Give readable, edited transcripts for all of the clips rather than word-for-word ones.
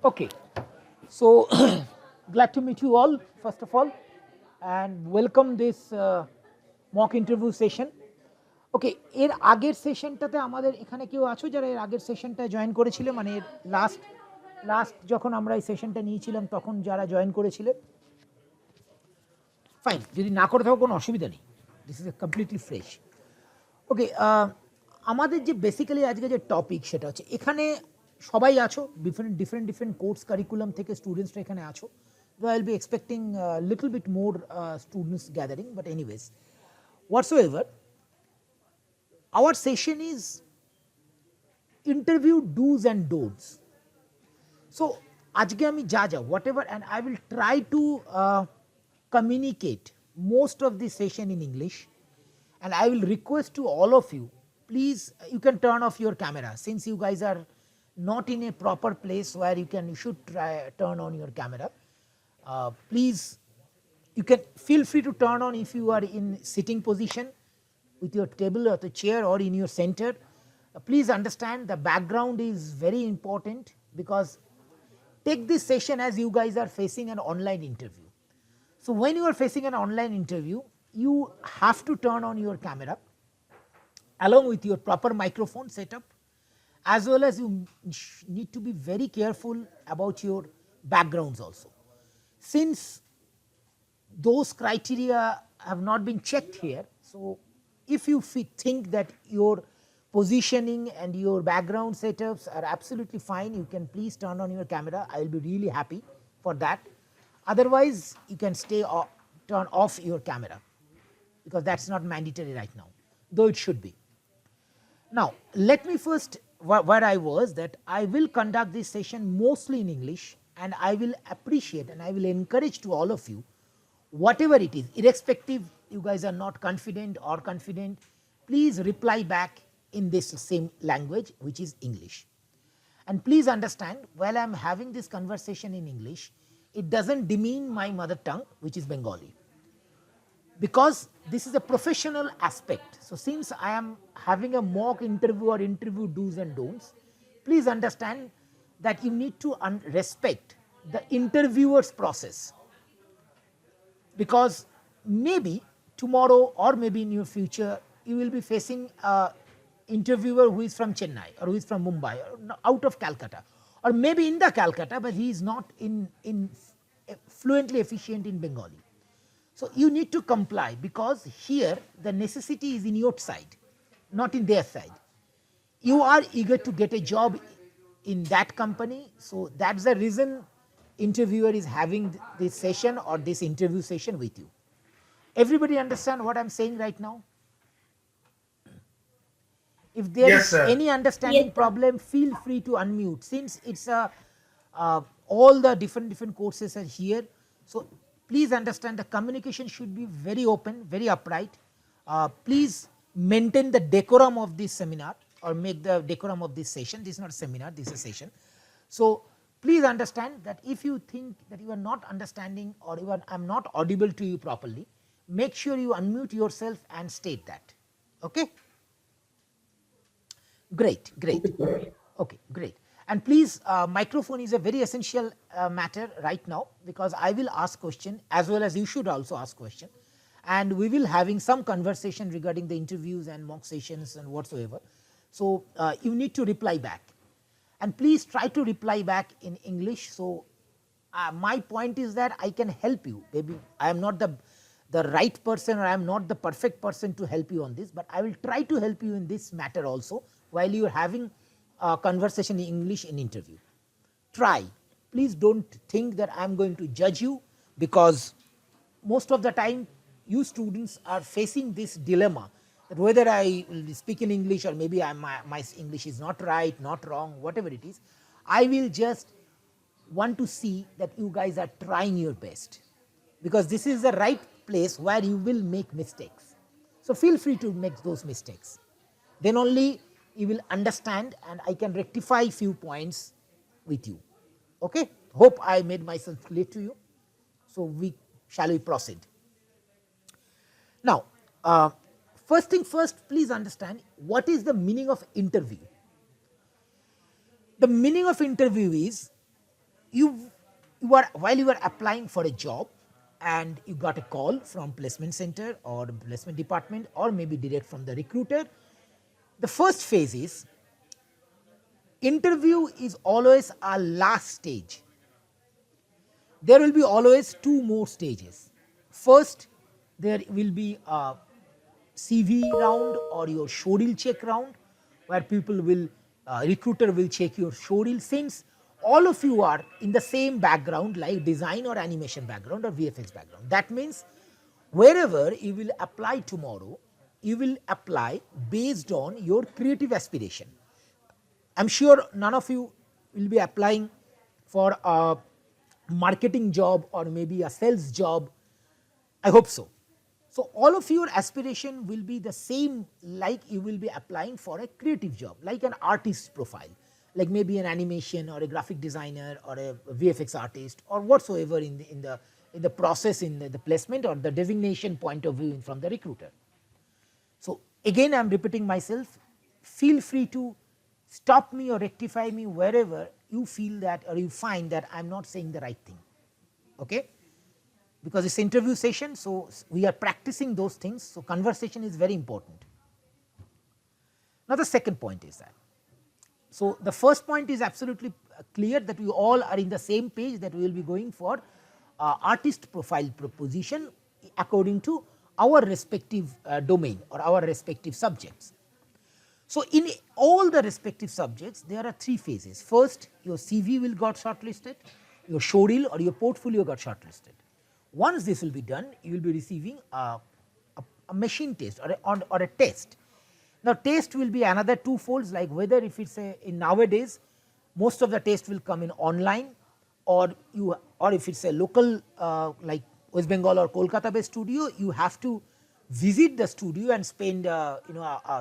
Okay, so glad to meet you all, first of all, and welcome this mock interview session. ওকে, এর আগের সেশনটাতে আমাদের এখানে কেউ আছো যারা এর আগের সেশনটা জয়েন করেছিলে, মানে এর লাস্ট লাস্ট যখন আমরা এই সেশনটা নিয়েছিলাম তখন যারা জয়েন করেছিলে? ফাইন, যদি না করে থাকো কোনো অসুবিধা নেই, this is a completely fresh. Okay, আমাদের যে বেসিক্যালি আজকে যে টপিক সেটা হচ্ছে, এখানে সবাই আছো, different different different course curriculum থেকে স্টুডেন্টসরা এখানে আছো। I will be expecting little bit more students gathering, but anyways whatsoever, our session is interview do's and don'ts. So আজকে আমি যা whatever, and I will try to communicate most of the session in English, and I will request to all of you, please, you can turn off your camera since you guys are not in a proper place where you should try turn on your camera. Please, you can feel free to turn on if you are in sitting position with your table or the chair or in your center. Please understand the background is very important, because take this session as you guys are facing an online interview. So when you are facing an online interview, you have to turn on your camera along with your proper microphone setup, as well as you need to be very careful about your backgrounds also. Since those criteria have not been checked here, so if you think that your positioning and your background setups are absolutely fine, you can please turn on your camera. I will be really happy for that. Otherwise, you can turn off your camera, because that's not mandatory right now, though it should be. Now, let me first, where I was, that I will conduct this session mostly in English, and I will appreciate and I will encourage to all of you, whatever it is, irrespective you guys are not confident or confident, please reply back in this same language, which is English. And please understand, while I am having this conversation in English, it doesn't demean my mother tongue, which is Bengali, because this is a professional aspect. So since I am having a mock interview or interview do's and don'ts, please understand that you need to respect the interviewer's process, because maybe tomorrow or maybe in your future you will be facing a interviewer who is from Chennai or who is from Mumbai or out of Calcutta, or maybe in the Calcutta, but he is not in fluently efficient in Bengali. So you need to comply, because here the necessity is in your side, not in their side. You are eager to get a job in that company, so that's the reason interviewer is having this session or this interview session with you. Everybody understand what I'm saying right now? If there is any understanding problem, feel free to unmute, since it's all the different courses are here. So please understand, the communication should be very open, very upright. Please maintain the decorum of this seminar, or make the decorum of this session. This is not a seminar, this is a session. So please understand that if you think that you are not understanding, or even I'm not audible to you properly, make sure you unmute yourself and state that. Okay? Great, great. Okay, great. And please, microphone is a very essential matter right now, because I will ask question as well as you should also ask question, and we will having some conversation regarding the interviews and mock sessions and whatsoever. So you need to reply back, and please try to reply back in English. So my point is that I can help you. Maybe I am not the right person, or I am not the perfect person to help you on this, but I will try to help you in this matter also, while you are having a conversation in English in interview. Try. Please don't think that I am going to judge you, because most of the time you students are facing this dilemma, that whether I will speak in English, or maybe my English is not right, not wrong, whatever it is. I will just want to see that you guys are trying your best, because this is the right place where you will make mistakes. So feel free to make those mistakes, then only you will understand, and I can rectify few points with you. Okay, hope I made myself clear to you. So shall we proceed now? First thing first, please understand what is the meaning of interview. The meaning of interview is you are while you are applying for a job and you got a call from placement center or placement department or maybe direct from the recruiter. The first phase is interview is always our last stage. There will be always two more stages. First, there will be a CV round or your showreel check round, where people will recruiter will check your showreel. Since all of you are in the same background like design or animation background or VFX background, that means wherever you will apply tomorrow, you will apply based on your creative aspiration. I am sure none of you will be applying for a marketing job or maybe a sales job. I hope so. So, all of your aspiration will be the same, like you will be applying for a creative job like an artist profile, like maybe an animation or a graphic designer or a VFX artist or whatsoever in the process, in the placement or the designation point of view from the recruiter. So, again I am repeating myself, feel free to stop me or rectify me wherever you feel that or you find that I am not saying the right thing, okay? Because it's interview session, so we are practicing those things. So, conversation is very important. Now, the second point is that, so the first point is absolutely clear that we all are in the same page, that we will be going for artist profile proposition according to our respective domain or our respective subjects. So, in all the respective subjects there are three phases. First, your CV will got shortlisted, your showreel or your portfolio got shortlisted. Once this will be done, you will be receiving a machine test or a test. Now, test will be another two folds, like whether if it is in nowadays most of the test will come in online, or if it is a local like West Bengal or Kolkata based studio, you have to visit the studio and spend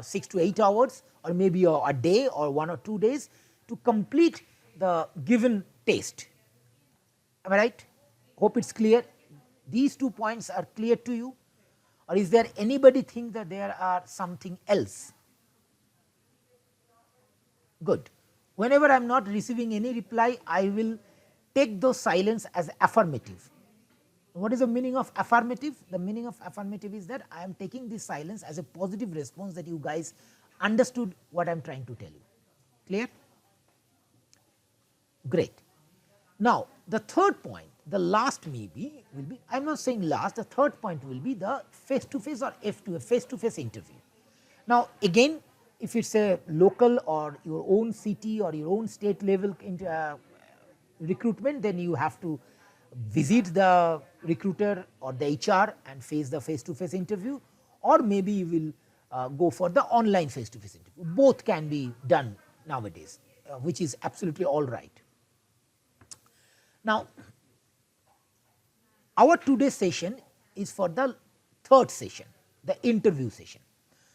6 to 8 hours or maybe a day or 1 or 2 days to complete the given test. Am I right? Hope it is clear. These 2 points are clear to you, or is there anybody think that there are something else? Good. Whenever I am not receiving any reply, I will take those silence as affirmative. What is the meaning of affirmative? The meaning of affirmative is that I am taking this silence as a positive response that you guys understood what I am trying to tell you. Clear? Great. Now, the third point, the last maybe will be, I am not saying last, the third point will be the face to face or F2F, face to face interview. Now, again, if it is a local or your own city or your own state level recruitment, then you have to visit the recruiter or the HR and face the face to face interview, or maybe you will go for the online face to face interview. Both can be done nowadays, which is absolutely all right. Now, our today's session is for the third session, the interview session,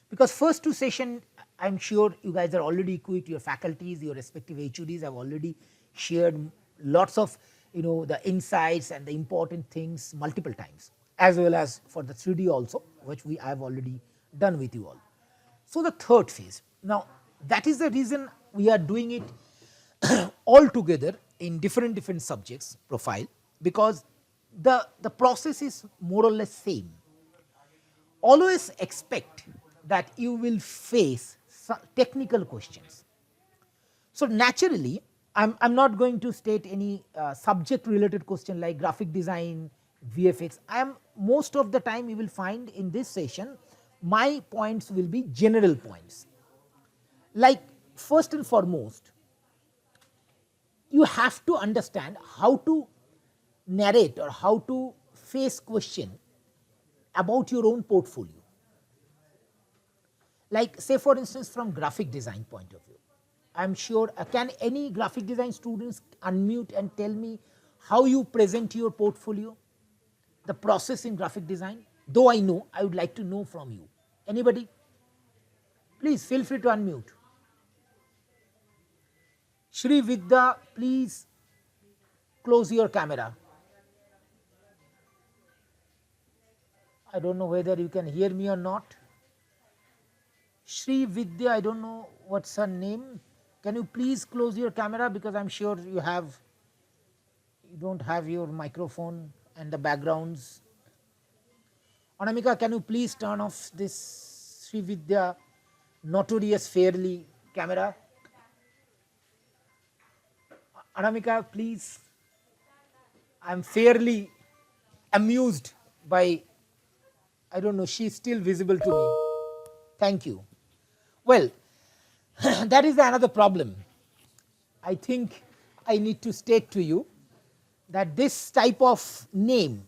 because first two session I am sure you guys are already equipped, your faculties, your respective HODs have already shared lots of the insights and the important things multiple times, as well as for the 3D also, which I have already done with you all. So, the third phase, now that is the reason we are doing it all together in different subjects profile, because the process is more or less same. Always expect that you will face technical questions. So, naturally I am not going to state any subject related question like graphic design, VFX. I am most of the time you will find in this session my points will be general points, like first and foremost you have to understand how to narrate or how to face question about your own portfolio. Like say for instance from graphic design point of view, I am sure can any graphic design students unmute and tell me how you present your portfolio, the process in graphic design? Though I know, I would like to know from you. Anybody? Please feel free to unmute. Shri Vidya, please close your camera. I don't know whether you can hear me or not. Shri Vidya, I don't know what's her name. Can you please close your camera, because I am sure you have don't have your microphone and the backgrounds. Anamika, can you please turn off this Srividya notorious fairly camera? Anamika, please. I'm fairly amused by, I don't know, she's still visible to me. Thank you. Well, that is another problem. I think I need to state to you that this type of name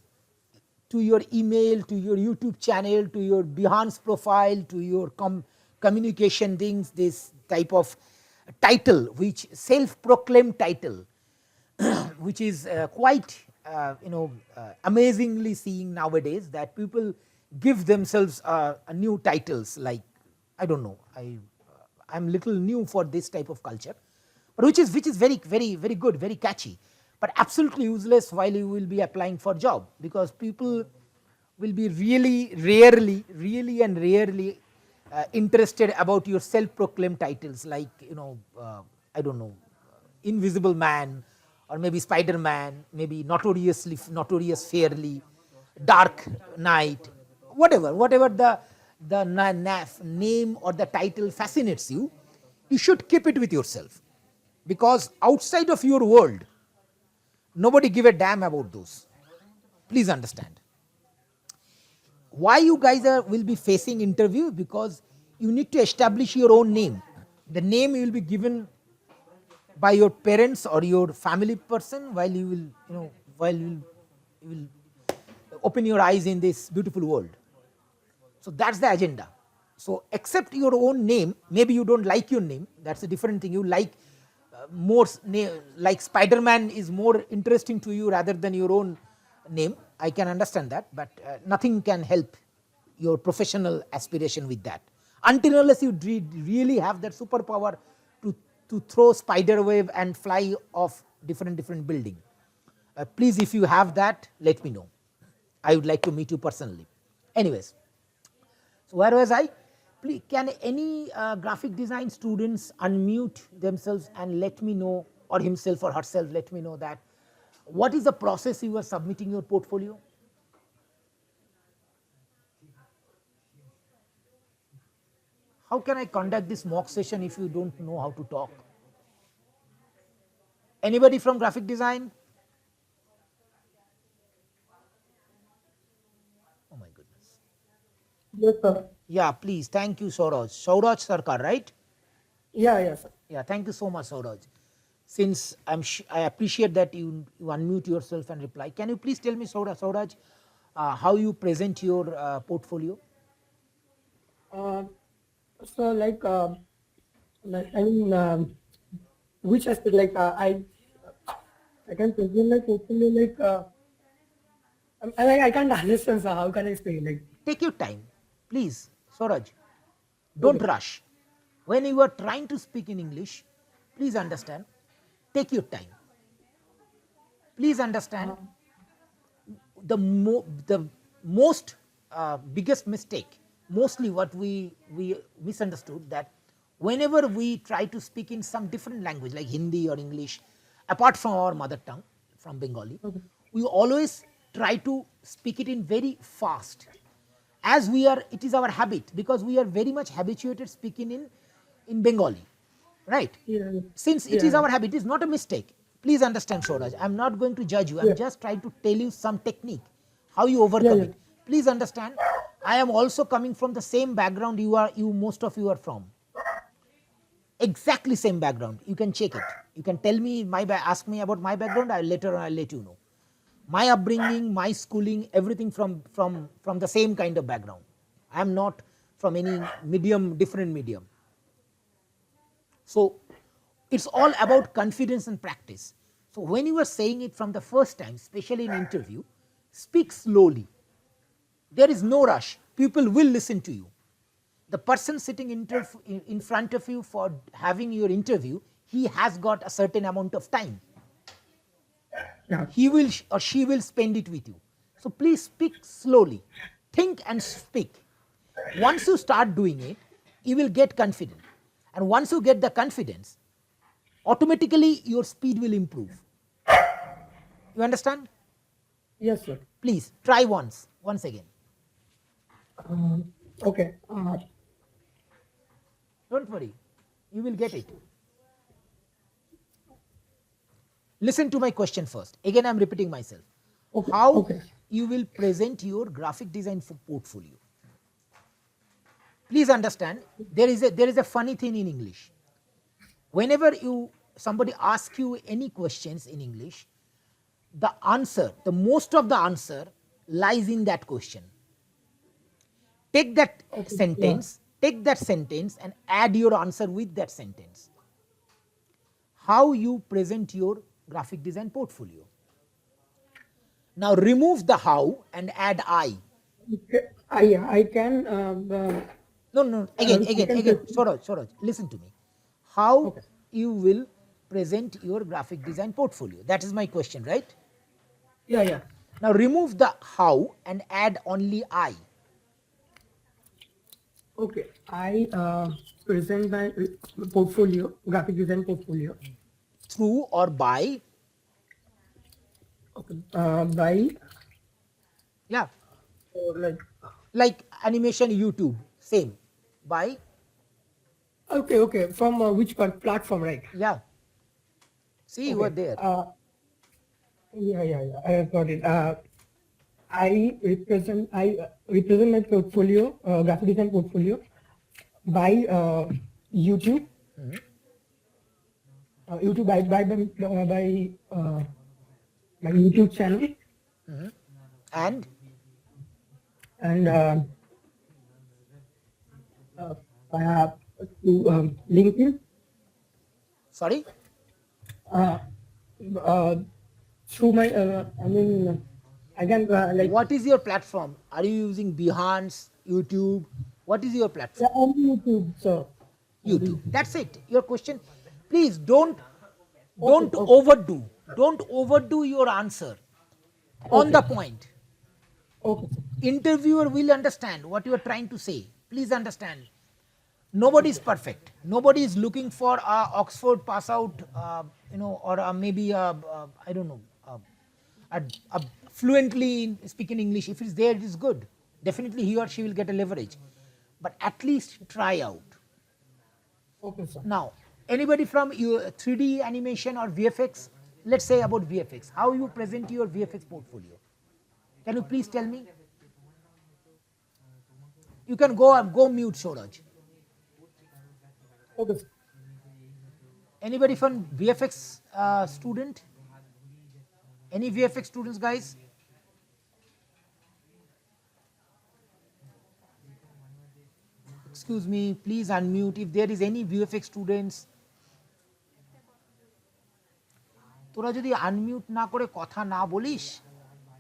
to your email, to your YouTube channel, to your Behance profile, to your communication things, this type of title, which self-proclaimed title, which is quite amazingly seeing nowadays, that people give themselves new titles like, I don't know, I'm little new for this type of culture, but which is very good, very catchy, but absolutely useless while you will be applying for job, because people will be really and rarely interested about your self-proclaimed titles like, I don't know, Invisible Man, or maybe Spider-Man, maybe notorious fairly, Dark Knight, whatever the name or the title fascinates you, you should keep it with yourself, because outside of your world, nobody give a damn about those. Please understand. Why you guys will be facing interview? Because you need to establish your own name. The name you will be given by your parents or your family person while you will open your eyes in this beautiful world. So that's the agenda. So accept your own name. Maybe you don't like your name. That's a different thing. You like more like Spider-Man is more interesting to you rather than your own name. I can understand that, but nothing can help your professional aspiration with that. Until unless you really have that superpower to throw spider web and fly off different building. Please, if you have that, let me know. I would like to meet you personally. Anyways, so where was I? Please, can any graphic design students unmute themselves and let me know, or himself or herself, let me know that what is the process you are submitting your portfolio? How can I conduct this mock session if you don't know how to talk? Anybody from graphic design? Oh my goodness. Yes, sir. Yeah, please. Thank you, Sauraj. Sauraj Sarkar, right? Yeah, sir. Yeah, thank you so much, Sauraj. Since I appreciate that you unmute yourself and reply. Can you please tell me, Sauraj, how you present your portfolio? So I mean, which aspect? I can present my portfolio I can't understand. So how can I explain? Take your time, please, Sauraj. Don't rush. When you are trying to speak in English, please understand. Take your time. Please understand. The most biggest mistake, mostly what we misunderstood, that whenever we try to speak in some different language like Hindi or English, apart from our mother tongue, from Bengali, we always try to speak it in very fast, as it is our habit, because we are very much habituated speaking in Bengali, right? Yeah. Since it is our habit, it is not a mistake. Please understand, Sauraj. I am not going to judge you. I am just trying to tell you some technique, how you overcome it. Please understand, I am also coming from the same background most of you are from. Exactly same background. You can check it. You can tell me ask me about my background. Later on I'll let you know. My upbringing, my schooling, everything from the same kind of background. I am not from any different medium. So it's all about confidence and practice. So when you are saying it from the first time, especially in interview, speak slowly. There is no rush. People will listen to you. The person sitting in front of you for having your interview, he has got a certain amount of time. Yeah. He will or she will spend it with you. So please speak slowly. Think and speak. Once you start doing it, you will get confident. And once you get the confidence, automatically your speed will improve. You understand? Yes, sir. Please try once again. Okay. Don't worry, you will get it. Listen to my question first. Again, I am repeating myself. Okay. How Okay. you will present your graphic design portfolio? Please understand, there is a funny thing in English. Whenever somebody asks you any questions in English, the answer, the most of the answer lies in that question. Take that sentence, and add your answer with that sentence. How you present your graphic design portfolio. Now remove the how and add I. I can. No, I again, can Swaraj, listen to me. How Okay. you will present your graphic design portfolio? That is my question, right? Yeah, yeah. Now remove the how and add only I. Okay. I present my portfolio, graphic design portfolio. Through or by, Okay. By yeah, or like animation YouTube, same, by, okay, okay. From which platform, right? yeah. See, you are Okay. there. Yeah, yeah, yeah. I have got it. I represent my portfolio, graphic design portfolio, by YouTube. YouTube by YouTube channel And and uh, to LinkedIn. sorry, Uh, uh, through my, I can what is your platform? Are you using Behance, YouTube? What is your yeah, platform? on YouTube, sir. YouTube. That's it. Your question. Please don't Okay, okay, overdo. Don't overdo your answer. On okay, the point. okay, Interviewer will understand what you are trying to say. Please understand. Nobody is perfect. Nobody is looking for a Oxford pass out, or maybe I don't know, a fluently speaking English. If it's there, it is good. Definitely, he or she will get a leverage. But at least try out. okay, sir. Now, anybody from 3D animation or VFX? Let's say about VFX. How you present your VFX portfolio? Can you please tell me? You can go mute, Swaraj. Okay, sir. Anybody from VFX student? Any VFX students, guys? Excuse me, please unmute. If there is any VFX students, তোরা যদি unmute না করে কথা না বলিস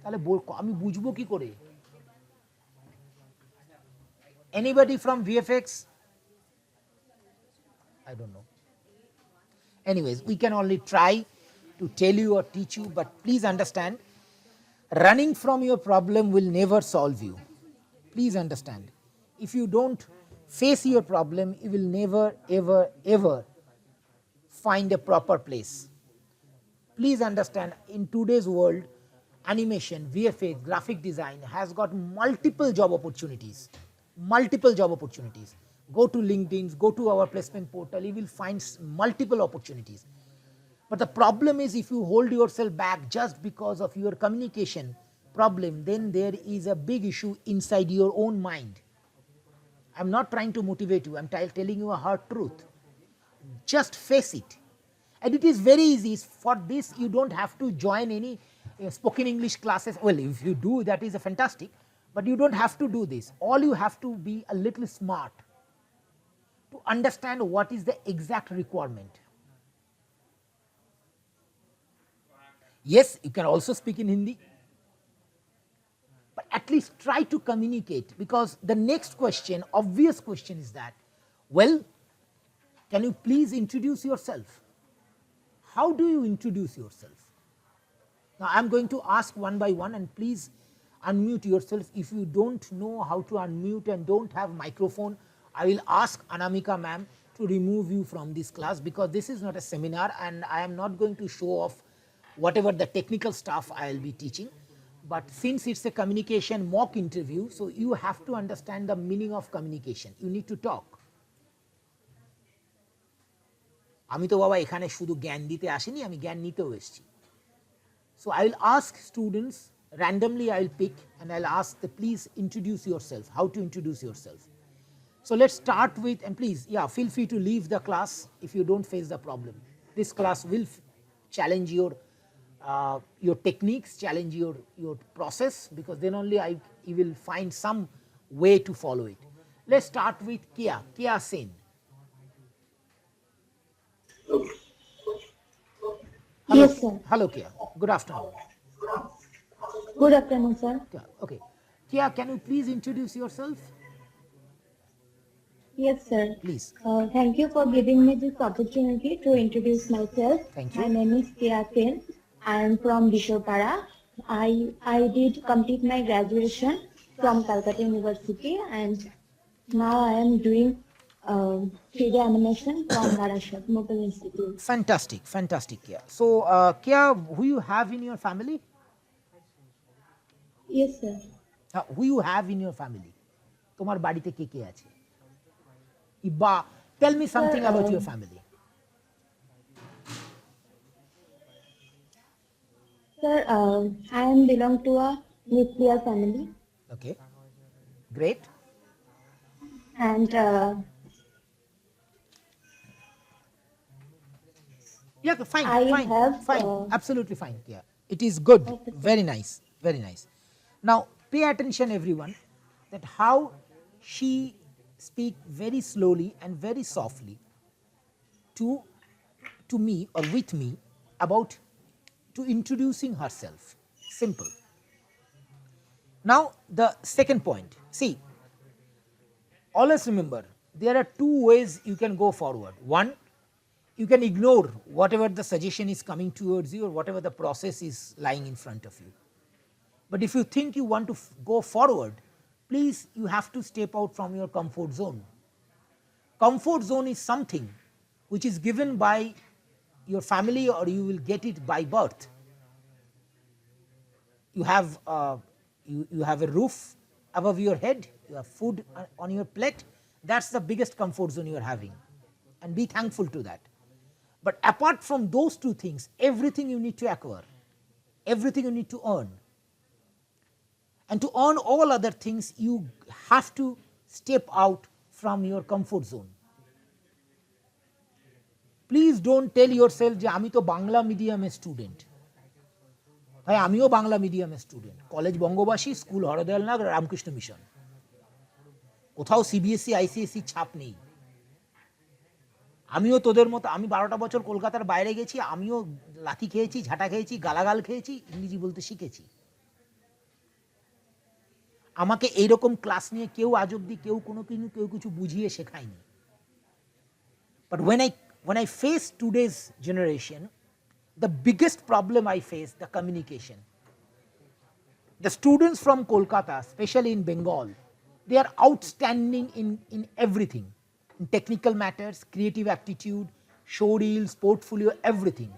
তাহলে আমি বুঝবো কি করে? Anybody from VFX? I don't know. Anyways, we can only try to tell you or teach you, but please understand, running from your problem will never solve you. Please understand. If you don't face your problem, you will never, ever, ever find a proper place. Please understand, in today's world, animation, VFX, graphic design has got multiple job opportunities. Multiple job opportunities. Go to LinkedIn, go to our placement portal, you will find multiple opportunities. But the problem is, if you hold yourself back just because of your communication problem, then there is a big issue inside your own mind. I'm not trying to motivate you, I'm telling you a hard truth. Just face it. And it is very easy. For this, you don't have to join any spoken English classes. Well, if you do, that is a fantastic, but you don't have to do this. All you have to be a little smart to understand what is the exact requirement. Yes, you can also speak in Hindi, but at least try to communicate, because the next question, obvious question, is that, well, can you please introduce yourself? How do you introduce yourself? Now, I'm going to ask one by one, and please unmute yourself. If you don't know how to unmute and don't have microphone, I will ask Anamika ma'am to remove you from this class, because this is not a seminar and I am not going to show off whatever the technical stuff I'll be teaching. But since it's a communication mock interview, so you have to understand the meaning of communication. You need to talk. আমি তো বাবা এখানে শুধু জ্ঞান দিতে আসিনি, আমি জ্ঞান নিতেও এসেছি. So I will ask students randomly, I will pick and I'll ask the please introduce yourself, how to introduce yourself. So let's start with, and please, yeah, feel free to leave the class if you don't face the problem. This class will challenge your techniques, challenge your process, because then only you will find some way to follow it. Let's start with Kia Sen. Hello. Yes, sir. Hello, Kia. Good afternoon. Good afternoon, sir. Okay. Kia, can you please introduce yourself? Yes, sir. Please. Thank you for giving me this opportunity to introduce myself. Thank you. My name is Kia Sen. I am from Bishopara. I did complete my graduation from Calcutta University, and now I am doing 3D animation from Bharatshah Mobile Institute. Fantastic, Kia. So, Kia, who you have in your family? Yes, sir. Who you have in your family? তোমার বাড়িতে কে কে আছে? Iba, tell me something about your family. Sir, I am belong to a nuclear family, Okay, great. and Yeah, fine, I have, fine, absolutely fine. Yeah, it is good. Okay, sir. Very nice, very nice. Now, pay attention, everyone, that how she speak very slowly and very softly to me or with me about to introducing herself. Simple. Now, the second point. See, always remember there are two ways you can go forward. One, you can ignore whatever the suggestion is coming towards you or whatever the process is lying in front of you. But if you think you want to go forward, please, you have to step out from your comfort zone. Comfort zone is something which is given by your family, or you will get it by birth. You have you have a roof above your head, you have food on your plate. That's the biggest comfort zone you are having, and be thankful to that. But apart from those two things, everything you need to acquire, everything you need to earn. And to earn all other things, you have to step out from your comfort zone. Please don't tell yourself যে আমি তো বাংলা মিডিয়ামের student. ভাই, আমিও বাংলা মিডিয়ামের student, college বঙ্গবাসী, school হরদয়ালনাগ, Ramakrishna mission, কোথাও CBSE ICSE ছাপ নেই। আমিও তোদের মতো, আমি 12টা বছর কলকাতার বাইরে গেছি, আমিও লাথি খেয়েছি, ঝাঁটা খেয়েছি, গালাগাল খেয়েছি, ইংরেজি বলতে শিখেছি। আমাকে এইরকম ক্লাস নিয়ে কেউ আজ অব্দি কেউ কিছু বুঝিয়ে শেখায়নি। But when I face today's generation, the biggest problem I face, the communication. The students from Kolkata, especially in Bengal, they are outstanding in everything, in technical matters, creative aptitude, show reels, portfolio, everything.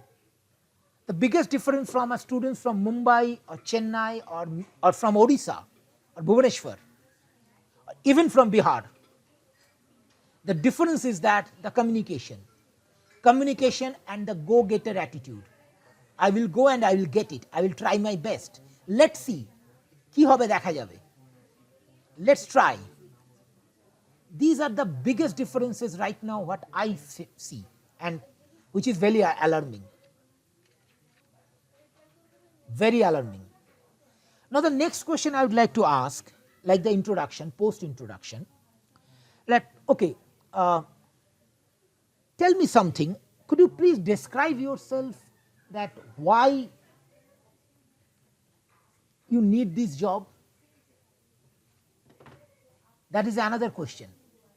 The biggest difference from a students from Mumbai or Chennai or from Odisha or Bhubaneswar, or even from Bihar, the difference is that the communication and the go-getter attitude. I will go and I will get it. I will try my best. Let's see. কি হবে দেখা যাবে. Let's try. These are the biggest differences right now what I see, and which is very alarming. Very alarming. Now the next question I would like to ask, like the introduction, post-introduction. Okay, tell me something. Could you please describe yourself, that why you need this job? That is another question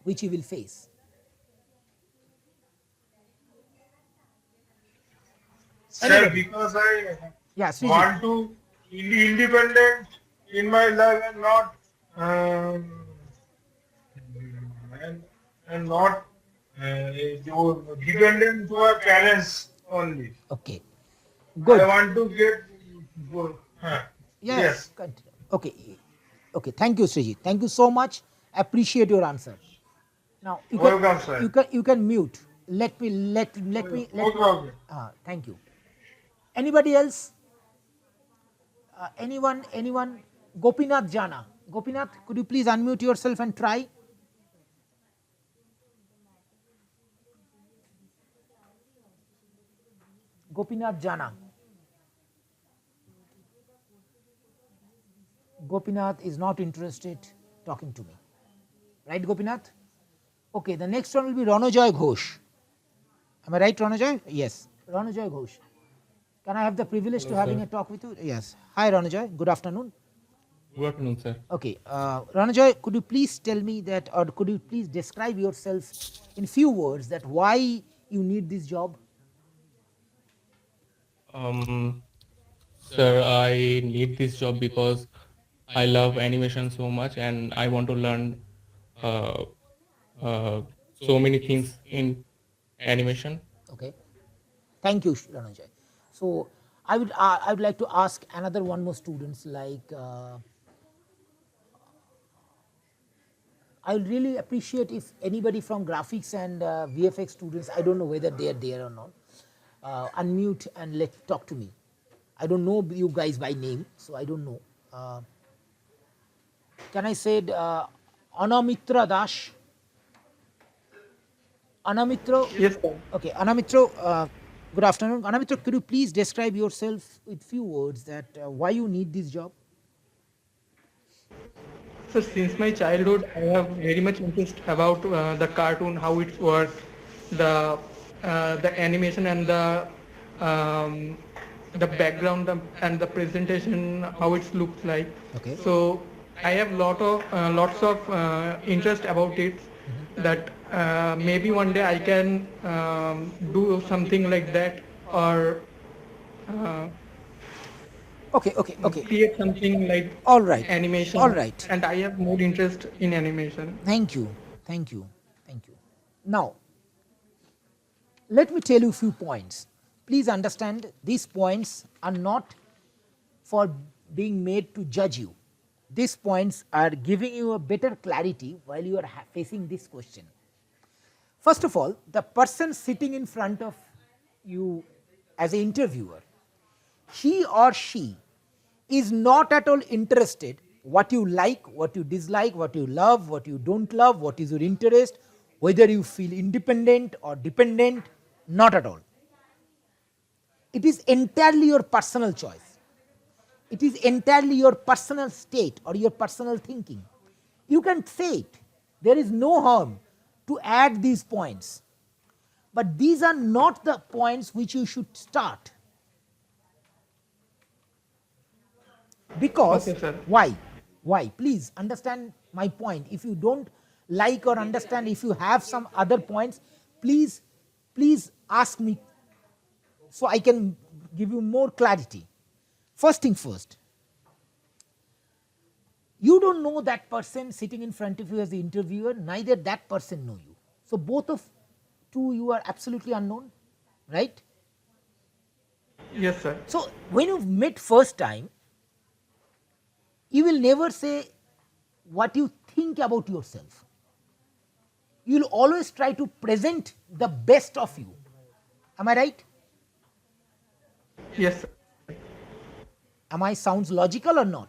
which you will face. Sir, Anyway. because I Yeah, Srijit. want to be independent in my life and not and not dependent to my parents only. Okay. Good. I want to get. Huh. Yes. Continue. Okay. Okay. Thank you, Srijit. Thank you so much. Appreciate your answer. Now Welcome, sir. you can mute. Let me. Okay. Thank you. Anybody else? Anyone? Gopinath Jana. Gopinath, could you please unmute yourself and try? Gopinath Jana. Gopinath is not interested talking to me. Right, Gopinath? Okay, the next one will be Ranojoy Ghosh. Am I right, Ranojoy? Yes. Ranojoy Ghosh. Can I have the privilege to having a talk with you? Yes. Hi, Ranojoy. Good afternoon. Good afternoon, sir. Okay. Ranojoy, could you please tell me that, or could you please describe yourself in few words that why you need this job? Sir, I need this job because I love animation so much and I want to learn uh, so many things in animation. Okay. Thank you, Ranojoy. So I would like to ask another one more students like I would really appreciate if anybody from graphics and VFX students, I don't know whether they are there or not, unmute and talk to me. I don't know you guys by name, so I don't know. Can I say Anamitra Dash? Anamitra? Yes, sir. Okay, Anamitra, good afternoon. Anamitra, could you please describe yourself with few words that why you need this job? So since my childhood, I have very much interest about the cartoon, how it works, the animation and the background and the presentation, how it looks like. Okay. So I have lots of interest about it. That maybe one day I can do something like that or Okay. create something like All right. animation. All right. And I have more interest in animation. Thank you. Now, let me tell you a few points. Please understand, these points are not for being made to judge you. These points are giving you a better clarity while you are facing this question. First of all, the person sitting in front of you as an interviewer, he or she is not at all interested what you like, what you dislike, what you love, what you don't love, what is your interest, whether you feel independent or dependent, not at all. It is entirely your personal choice. It is entirely your personal state or your personal thinking. You can say it. There is no harm to add these points. But these are not the points which you should start. Because, Okay, sir. why? Why? Please understand my point. If you don't like or understand, if you have some other points, please ask me so I can give you more clarity. First thing first, you don't know that person sitting in front of you as the interviewer, neither that person know you. So both of you are absolutely unknown, right? Yes, sir. So when you met first time, you will never say what you think about yourself. You will always try to present the best of you. Am I right? Yes, sir. Am I sounds logical or not?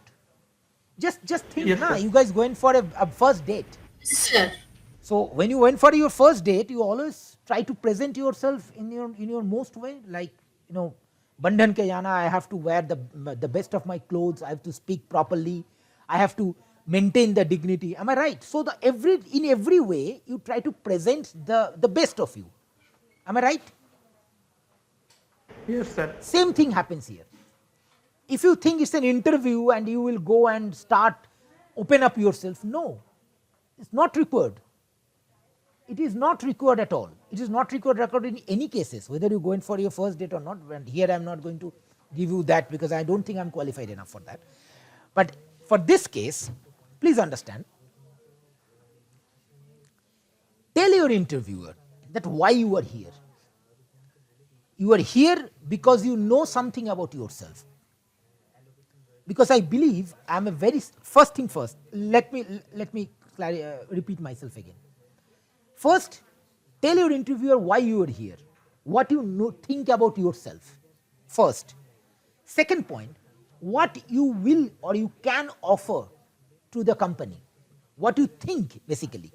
Just think, Yes, na, sir. you guys going for a first date. Sir. So when you went for your first date, you always try to present yourself in your most way, like, you know, Bandhan ke jana, I have to wear the best of my clothes, I have to speak properly, I have to maintain the dignity. Am I right? So in every way you try to present the best of you. Am I right? Yes, sir. Same thing happens here. If you think it's an interview and you will go and open up yourself, no, it's not required. It is not required at all. It is not required in any cases, whether you go in for your first date or not. And here I am not going to give you that because I don't think I am qualified enough for that. But for this case, please understand, tell your interviewer that why you are here. You are here because you know something about yourself. Because I believe I am a very first thing first. Let me repeat myself again. First, tell your interviewer why you are here, what you think about yourself. First, second point, what you will or you can offer to the company, what you think basically.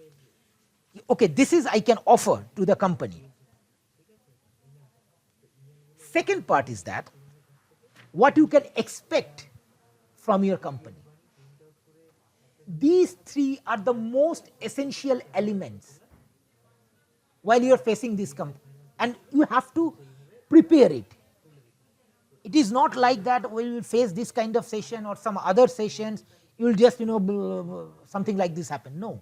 Okay, this is I can offer to the company. Second part is that what you can expect from your company. These three are the most essential elements while you are facing this company, and you have to prepare it. It is not like that when you face this kind of session or some other sessions, you will just something like this happen. No,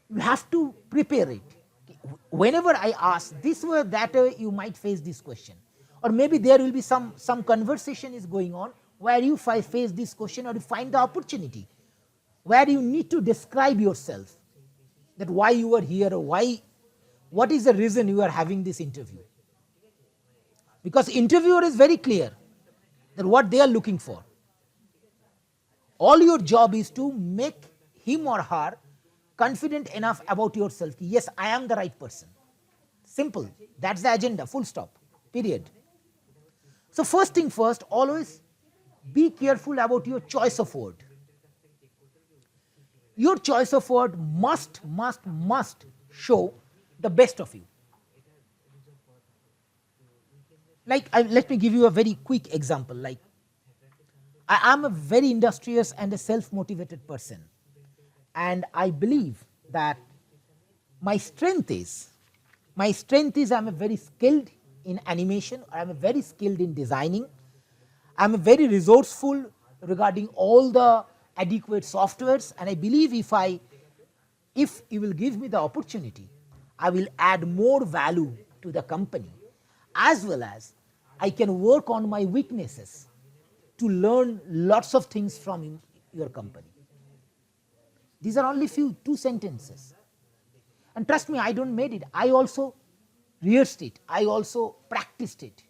you have to prepare it. Whenever I ask this way, that way, you might face this question, or maybe there will be some conversation is going on where you face this question, or you find the opportunity where you need to describe yourself, that why you are here, or what is the reason you are having this interview. Because interviewer is very clear that what they are looking for. All your job is to make him or her confident enough about yourself. Yes, I am the right person. Simple. That's the agenda. Full stop. Period. So first thing first, always be careful about your choice of word. Your choice of word must show the best of you. Like, let me give you a very quick example. Like, I am a very industrious and a self-motivated person, and I believe that my strength is I'm a very skilled in animation, or I'm a very skilled in designing. I'm a very resourceful regarding all the adequate softwares, and I believe if you will give me the opportunity, I will add more value to the company, as well as I can work on my weaknesses to learn lots of things from your company. These are only two sentences. And trust me, I don't made it. I also rehearsed it. I also practiced it.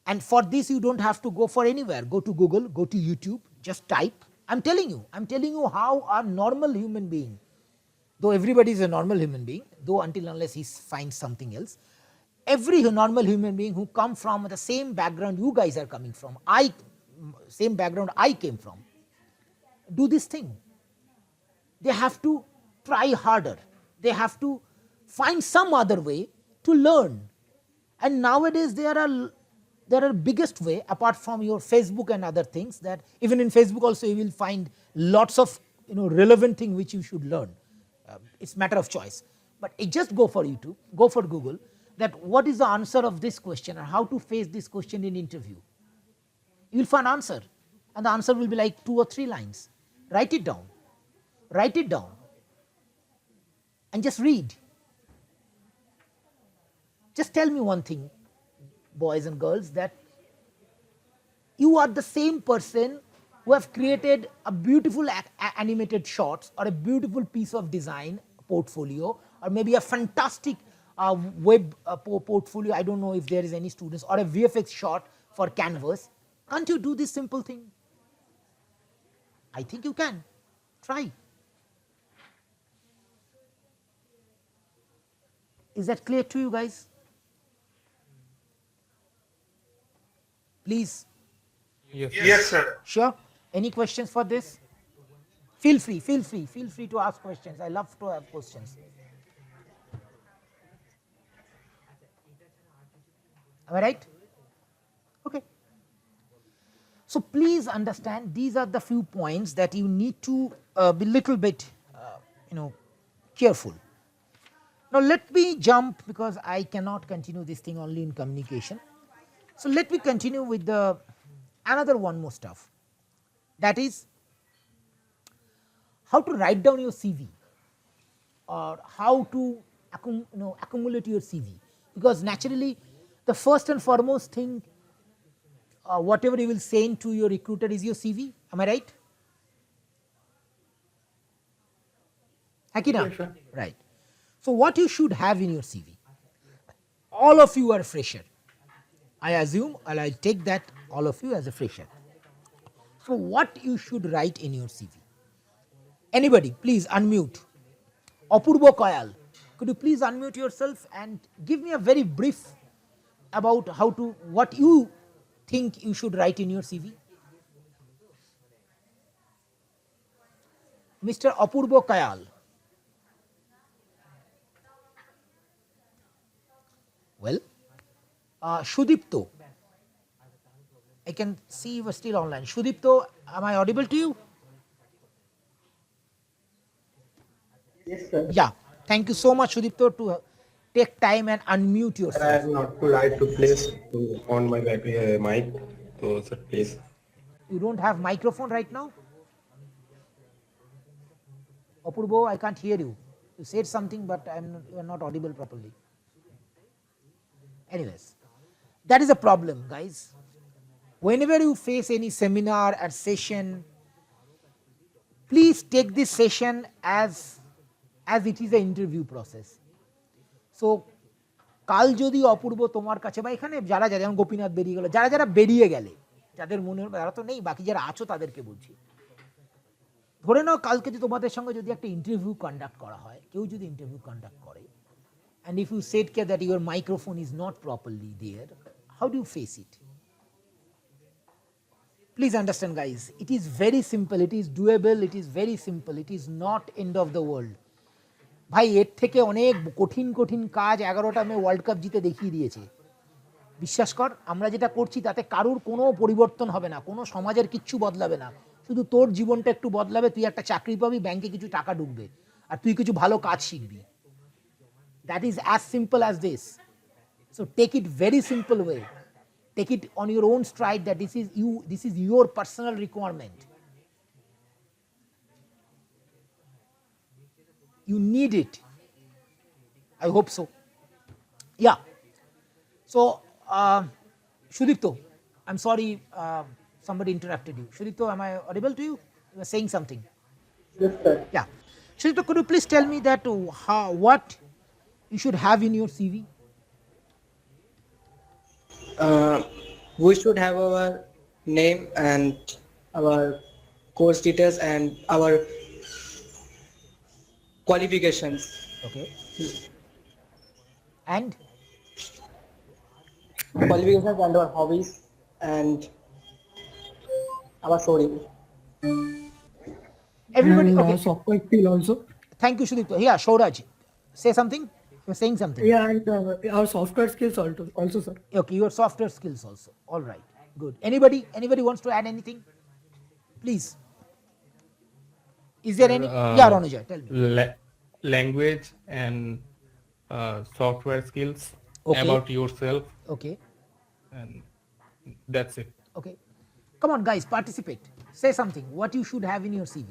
And for this, you don't have to go for anywhere. Go to Google, go to YouTube, just type. I'm telling you how a normal human being, though everybody is a normal human being, though until unless he finds something else, every normal human being who come from the same background you guys are coming from, same background I came from, do this thing. They have to try harder. They have to find some other way to learn. And nowadays there are biggest way, apart from your Facebook and other things, that even in Facebook also you will find lots of relevant thing which you should learn. It's matter of choice. But just go for YouTube, go for Google, that what is the answer of this question or how to face this question in interview. You will find answer, and the answer will be like 2 or 3 lines. Write it down. Write it down. And just read. Just tell me one thing, boys and girls, that you are the same person who have created a beautiful animated shots, or a beautiful piece of design portfolio, or maybe a fantastic web portfolio. I don't know if there is any students, or a VFX shot for Canvas. Can't you do this simple thing? I think you can. Try. Is that clear to you guys? Please. Yes, sir. Sure. Any questions for this? Feel free to ask questions. I love to have questions. Am I right? Okay. So please understand, these are the few points that you need to be little bit, careful. Now let me jump, because I cannot continue this thing only in communication. So let me continue with another one more stuff. That is how to write down your CV, or how to accumulate your CV. Because naturally, the first and foremost thing, whatever you will send to your recruiter is your CV. Am I right? Hakina? Yes, sir. Right. So what you should have in your CV? all of you are fresher. I assume, and I'll take that all of you as a fresher. So what you should write in your CV? Anybody, please unmute. Apurbo Kayal, could you please unmute yourself and give me a very brief about what you think you should write in your CV? Mr. Apurbo Kayal. Well, Shudipto, I can see you are still online. Shudipto, am I audible to you? Yes, sir. Yeah, thank you so much, Shudipto, to take time and unmute I yourself. have not to right to place on my mic. So, sir, please. You don't have microphone right now? Apurbo, I can't hear you. You said something, but you are not audible properly. Anyways, that is a problem, guys. Whenever you face any seminar or session, please take this session as it is an interview process. So, কাল যদি অপূর্ব তোমার কাছে বা এখানে যারা যেমন গোপীনাথ বেরিয়ে গেল, যারা বেরিয়ে গেলে, যাদের মনে তারা তো নেই, বাকি যারা আছো তাদেরকে বলছি, ধরে নাও কালকে যদি তোমাদের সঙ্গে যদি একটা ইন্টারভিউ কন্ডাক্ট করা হয়, কেউ যদি ইন্টারভিউ কন্ডাক্ট করে, and if you said that your microphone is not properly there, how do you face it? Please understand, guys, it is very simple, it is doable, it is very simple, it is not end of the world. ভাই এর থেকে অনেক কঠিন কঠিন কাজ 11টা মে world cup জিতে দেখিয়ে দিয়েছে। বিশ্বাস কর, আমরা যেটা করছি তাতে কারুর কোনো পরিবর্তন হবে না, কোনো সমাজের কিচ্ছু বদলাবে না, শুধু তোর জীবনটা একটু বদলাবে, তুই একটা চাকরি পাবি, ব্যাংকে কিছু টাকা ঢুকবে, আর তুই কিছু ভালো কাজ শিখবি। That is as simple as this. So take it very simple way. Take it on your own stride that this is your personal requirement. You need it. I hope so. Yeah. So, Shudipto, I'm sorry somebody interrupted you. Shudipto, am I audible to you? You were saying something. Yes, sir. Yeah. Shudipto, could you please tell me that what you should have in your CV? We should have our name and our course details and our qualifications. Okay. And Qualifications and our hobbies and our story. everybody, And okay. software skill also. Thank you, Shudipto. Yeah, Shauraj, say something. You're saying something. Yeah, and our software skills also, sir. Okay, your software skills also. All right, good. Anybody wants to add anything? Please. Is there any? Yeah, Ronuja, tell me. Language and software skills Okay. about yourself, Okay, and that's it. okay. Come on, guys, participate. Say something. What you should have in your CV.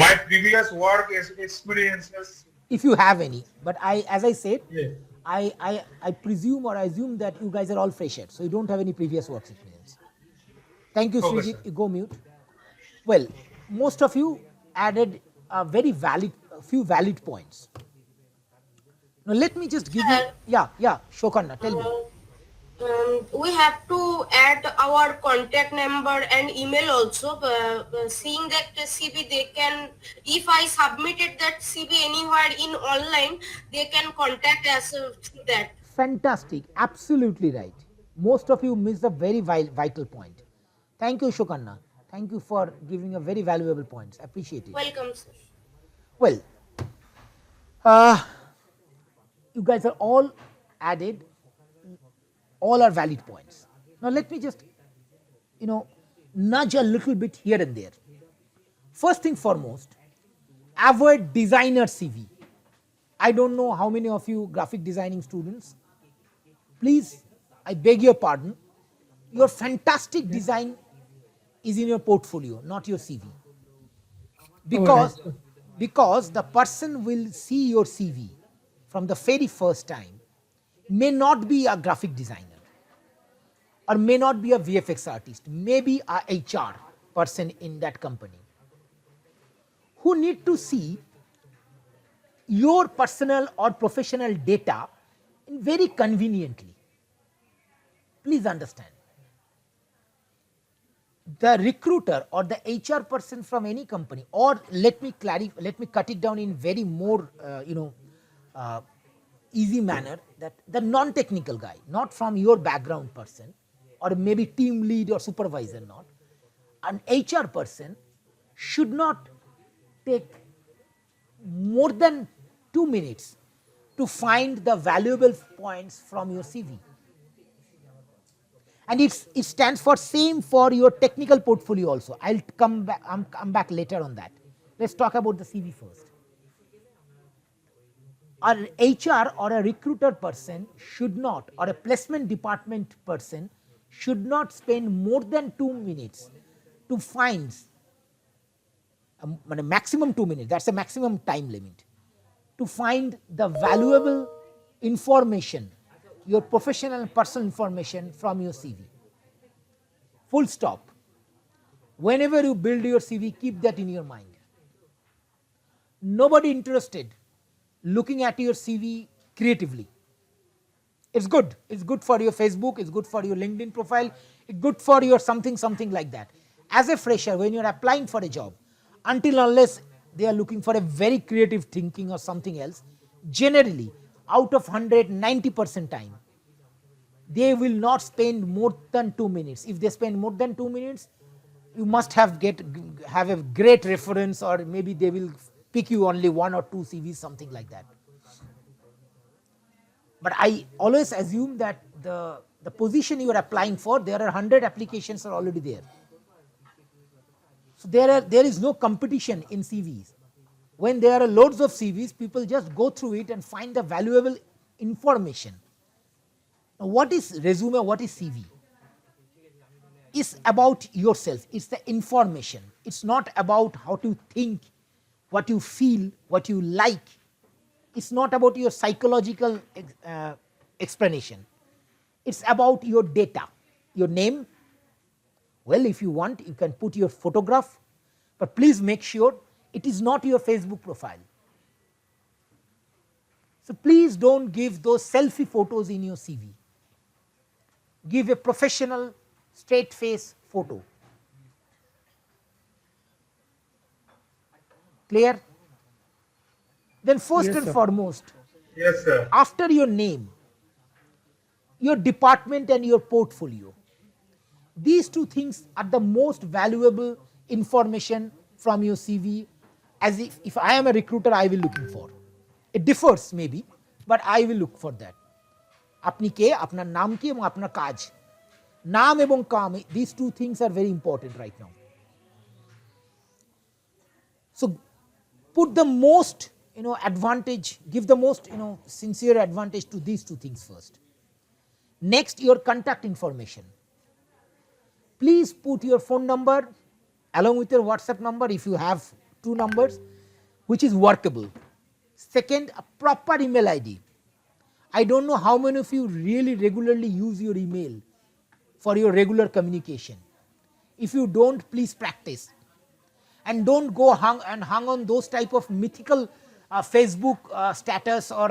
My previous work experiences. If you have any, but as I said, Yes. I presume or I assume that you guys are all freshers, so you don't have any previous work experience. Thank you, Okay, Srijit. sir. You go mute. Well, most of you added a few valid points. Now let me just give you. Yeah, Shokanna, tell me. We have to add our contact number and email also. Seeing that CV, they can, if I submitted that CV anywhere in online, they can contact us through that. Fantastic, absolutely right. Most of you missed a very vital point. Thank you, Shokanna. Thank you for giving a very valuable points. Appreciate it. Welcome, sir. Well, you guys are all added, all are valid points. Now let me just, nudge a little bit here and there. First thing foremost, avoid designer CV. I don't know how many of you graphic designing students. Please, I beg your pardon. Your fantastic design is in your portfolio, not your CV. Because the person will see your CV from the very first time, may not be a graphic designer or may not be a VFX artist, maybe a HR person in that company, who need to see your personal or professional data very conveniently. Please understand. The recruiter or the HR person from any company, or let me cut it down in very more easy manner, that the non-technical guy, not from your background person, or maybe team lead or supervisor, not an HR person should not take more than 2 minutes to find the valuable points from your CV. And it stands for same for your technical portfolio also. I'll come back later on that. Let's talk about the CV first. An HR or a recruiter person should not, or a placement department person should not spend more than 2 minutes to find, a maximum 2 minutes, that's a maximum time limit, to find the valuable information, your professional and personal information from your CV. Full stop. Whenever you build your CV, keep that in your mind. Nobody interested looking at your CV creatively. It's good. It's good for your Facebook, it's good for your LinkedIn profile, it's good for your something like that. As a fresher, when you're applying for a job, until unless they are looking for a very creative thinking or something else, generally out of 100, 90% time, they will not spend more than 2 minutes. If they spend more than 2 minutes, you must have a great reference, or maybe they will pick you only 1 or 2 CVs, something like that. But I always assume that the position you are applying for, there are 100 applications are already there. So there is no competition in CVs. When there are loads of CVs, people just go through it and find the valuable information. Now, what is resume? What is CV? It's about yourself. It's the information. It's not about how to think, what you feel, what you like. It's not about your psychological explanation. It's about your data, your name. Well, if you want, you can put your photograph, but please make sure it is not your Facebook profile. So please don't give those selfie photos in your CV. Give a professional, straight face photo. Clear? Then first and foremost, Yes, sir. after your name, your department and your portfolio, these two things are the most valuable information from your CV. As if I am a recruiter, I will looking for. It differs maybe, but I will look for that. আপনি কে, আপনার নাম কি এবং আপনার কাজ, নাম এবং কাম, these two things are very important right now. So put the most advantage, give the most sincere advantage to these two things first. Next, your contact information. Please put your phone number along with your WhatsApp number if you have 2 numbers, which is workable. Second, a proper email ID. I don't know how many of you really regularly use your email for your regular communication. If you don't, please practice. And don't go hang on those type of mythical Facebook status or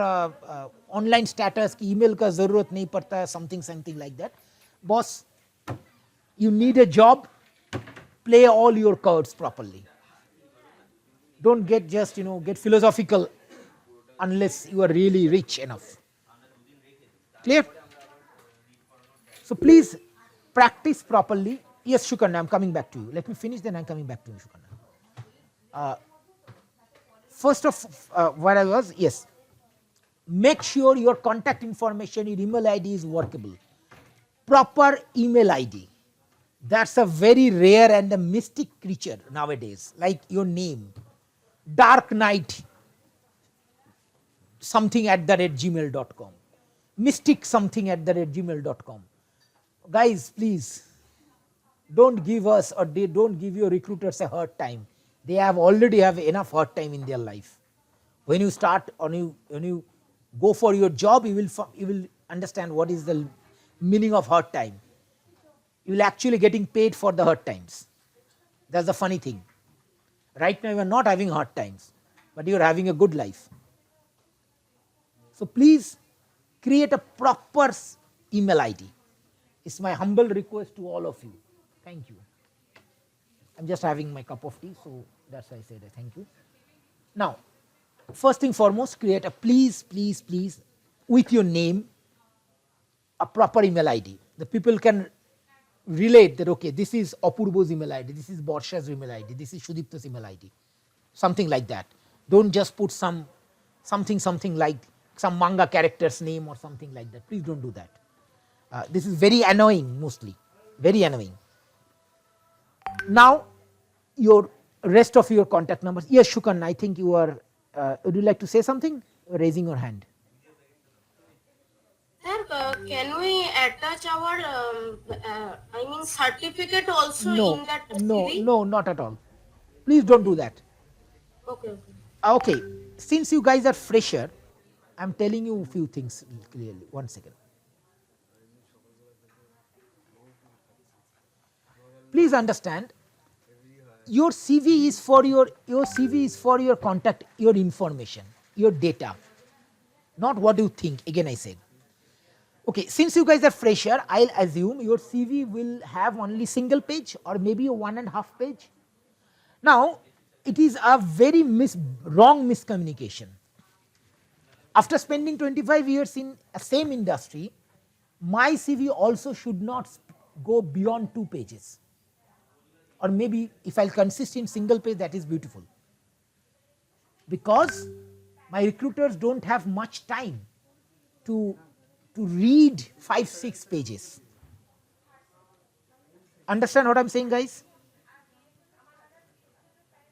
online status ki email ka zarurat nahi padta hai, something like that. Boss, you need a job, play all your cards properly. Don't get just get philosophical unless you are really rich enough. Clear? So please practice properly. Yes, Shukarna, I'm coming back to you. Let me finish, then I'm coming back to you, Shukarna. First of where I was, yes. Make sure your contact information, your email ID is workable. Proper email ID. That's a very rare and a mystic creature nowadays, like your name. Dark Knight something @gmail.com. Mystic something @gmail.com. Guys, please don't give us, or they don't give your recruiters a hard time. They already have enough hard time in their life. When you start, when you go for your job, you will understand what is the meaning of hard time. You will actually getting paid for the hard times. That's the funny thing. Right now you are not having hard times, but you are having a good life. So please create a proper email ID. It's my humble request to all of you. Thank you. I'm just having my cup of tea, so that's why I said thank you. Now, first thing foremost, create a please with your name, a proper email ID. The people can relate that, okay, this is Apurbo's email ID, this is Borsha's email ID, this is Sudipta's email ID, something like that. Don't just put something like some manga character's name or something like that. Please don't do that. This is very annoying, mostly, very annoying. Now, your rest of your contact numbers. Yes, Shukan, I think you are, would you like to say something? Raising your hand. Sir, can we attach our, certificate also in that CV? No, not at all. Please don't do that. Okay. Okay, since you guys are fresher, I'm telling you a few things clearly. 1 second. Please understand, your CV is for your contact, your information, your data, not what you think. Again, I said. Okay, since you guys are fresher, I'll assume your CV will have only single page or maybe a 1.5 page. Now, it is a very wrong miscommunication. After spending 25 years in the same industry, my CV also should not go beyond 2 pages. Or maybe if I'll consist in single page, that is beautiful. Because my recruiters don't have much time to read 5-6 pages. Understand what I'm saying, guys?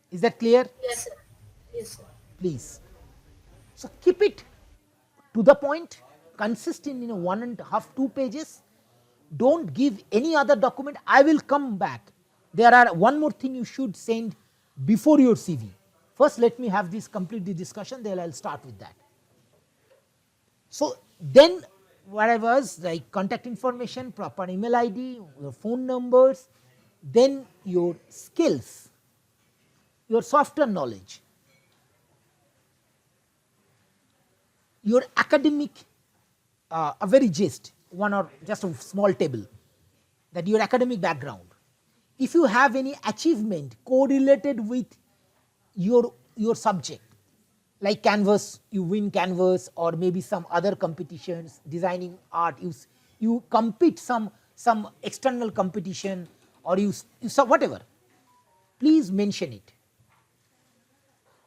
Is that clear? Yes, sir. Yes, sir. Please. So keep it to the point, consist in 1.5-2 pages. Don't give any other document. I will come back. There are one more thing you should send before your CV. First, let me have this complete the discussion, then I'll start with that. So then what I was like contact information, proper email ID, your phone numbers, then your skills, your software knowledge, your academic, a very gist, one or just a small table, that your academic background. If you have any achievement correlated with your subject, like Canvas, you win Canvas, or maybe some other competitions, designing art, you compete some external competition, or you whatever, please mention it.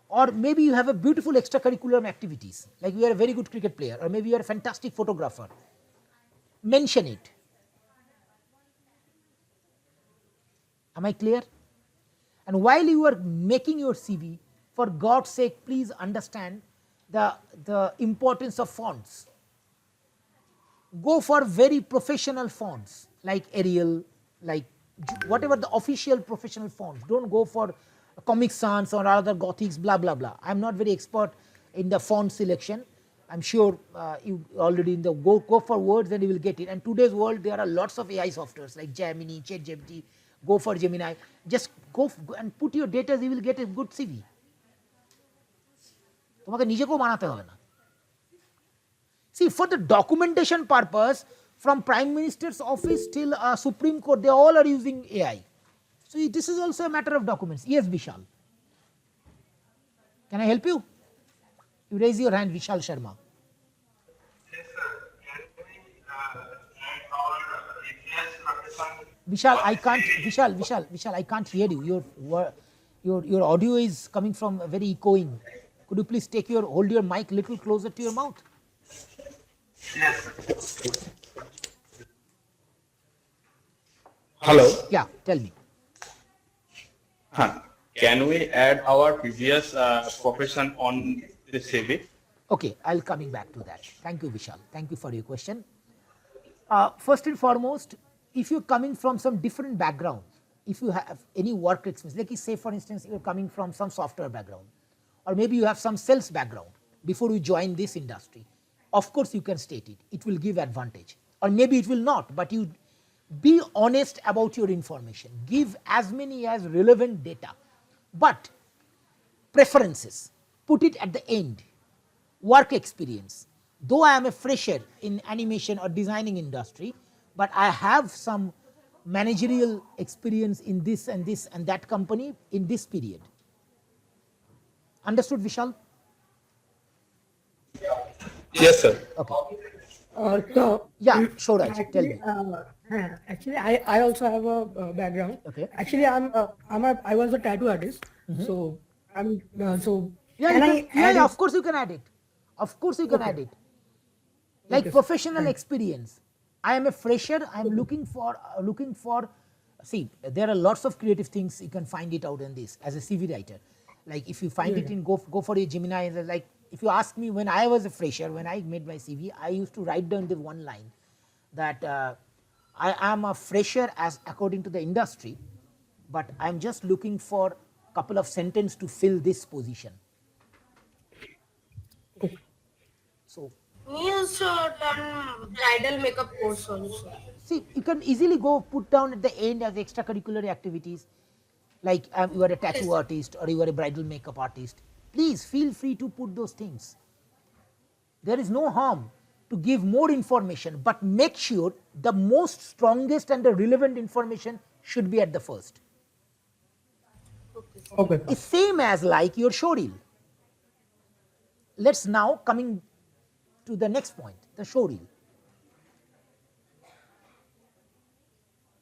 Or maybe you have a beautiful extracurricular activities, like you are a very good cricket player, or maybe you are a fantastic photographer, mention it. Am I clear? And while you are making your CV, for God's sake, please understand the importance of fonts. Go for very professional fonts like Arial, like whatever the official professional fonts. Don't go for Comic Sans or other Gothics, blah blah blah. I'm not very expert in the font selection. I'm sure you already in the go for words and you will get it. And today's world, there are lots of AI softwares like Gemini, ChatGPT. Go for Gemini. Just go and put your data, you will get a good CV. তোমাকে নিজেকেও বানাতে হবে না। See, for the documentation purpose, from Prime Minister's office till Supreme Court, they all are using AI. So this is also a matter of documents. Yes, Vishal. Can I help you? You raise your hand, Vishal Sharma. Yes, sir. Can we add our EPS profession? Vishal, I can't. Vishal, I can't hear you. Your audio is coming from very echoing. Could you please hold your mic little closer to your mouth? Yes. Hello. Yeah, tell me. Can we add our previous profession on the CV? Okay, I'll coming back to that. Thank you, Vishal. Thank you for your question. First and foremost, if you're coming from some different background, if you have any work experience, like say for instance, you're coming from some software background, or maybe you have some sales background before you join this industry, of course you can state it. It will give advantage. Or maybe it will not, but you be honest about your information. Give as many as relevant data, but preferences, put it at the end. Work experience, though I am a fresher in animation or designing industry, but I have some managerial experience in this and that company in this period. Understood, Vishal? Yes, sir. Okay. So Yeah, Shoraj, tell me. actually, I also have a background. Okay. Actually, I was a tattoo artist. So I'm so. Yeah, can you can, I add yeah, it? of course you can add it. Of course you can add it. Like professional experience. I am a fresher. I am looking for. See, there are lots of creative things you can find it out in this as a CV writer. Like if you find it in go for a Gemini. Like if you ask me when I was a fresher, when I made my CV, I used to write down the one line that I am a fresher as according to the industry, but I am just looking for a couple of sentences to fill this position. So Me also done bridal makeup course also. see, you can easily go put down at the end as extracurricular activities, like you are a tattoo artist or you are a bridal makeup artist. Please feel free to put those things. There is no harm to give more information, but make sure the most strongest and the relevant information should be at the first. Okay. It's same as like your showreel. Let's now coming to the next point, the showreel.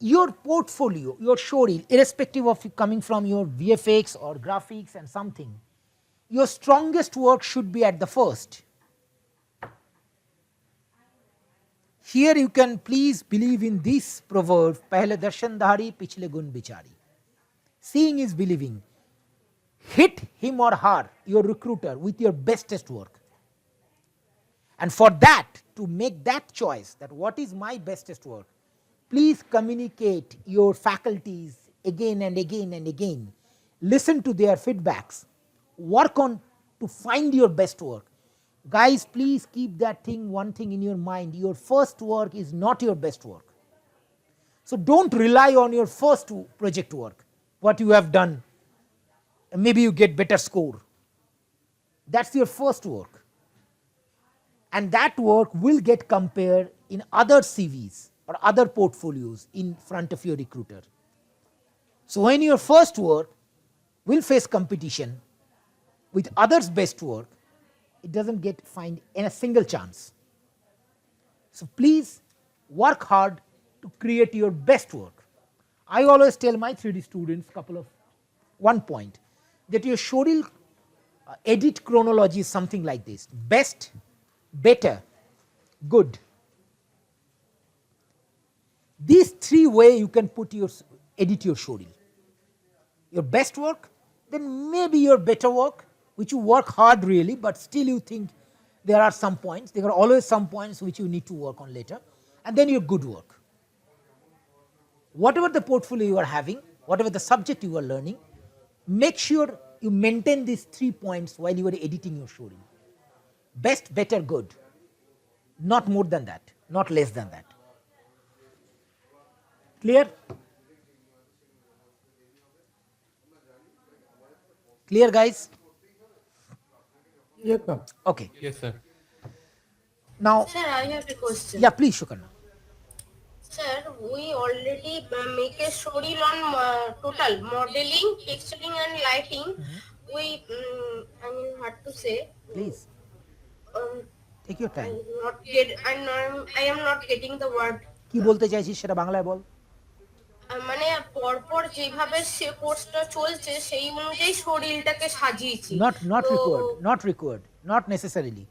Your portfolio, your showreel, irrespective of it coming from your VFX or graphics and something, your strongest work should be at the first. Here you can please believe in this proverb, Pehle darshandhari, pichle gun bichari. Seeing is believing. Hit him or her, your recruiter, with your bestest work. And for that, to make that choice, that what is my bestest work, please communicate your faculties again and again and again. Listen to their feedbacks. Work on to find your best work. Guys, please keep that one thing in your mind. Your first work is not your best work. So don't rely on your first project work, what you have done. Maybe you get better score. That's your first work. And that work will get compared in other CVs or other portfolios in front of your recruiter. So when your first work will face competition with others' best work, it doesn't get find in a single chance. So please work hard to create your best work. I always tell my 3D students one point, that your showreel edit chronology is something like this: best, better, good. These three ways you can edit your showreel. Your best work, then maybe your better work, which you work hard really, but still you think there are some points, there are always some points which you need to work on later, and then your good work. Whatever the portfolio you are having, whatever the subject you are learning, make sure you maintain these 3 points while you are editing your showreel. Best, better, good. Not more than that, not less than that. Clear? Clear, guys? Yes, sir. Okay. Yes, sir. Now, Sir, I have a question. yeah, please, Shukarna. Sir, we already make a showreel on total modeling, texturing and lighting. We, I mean, hard to say. Please, Um, take your time. I am not getting the word. কি বলতে চাইছিস সেটা বাংলায় বল। মানে পরপর যেভাবে সে কোর্সটা চলছে সেই অনুযায়ী শরীরটাকে সাজিয়েছি। Not required, not necessarily.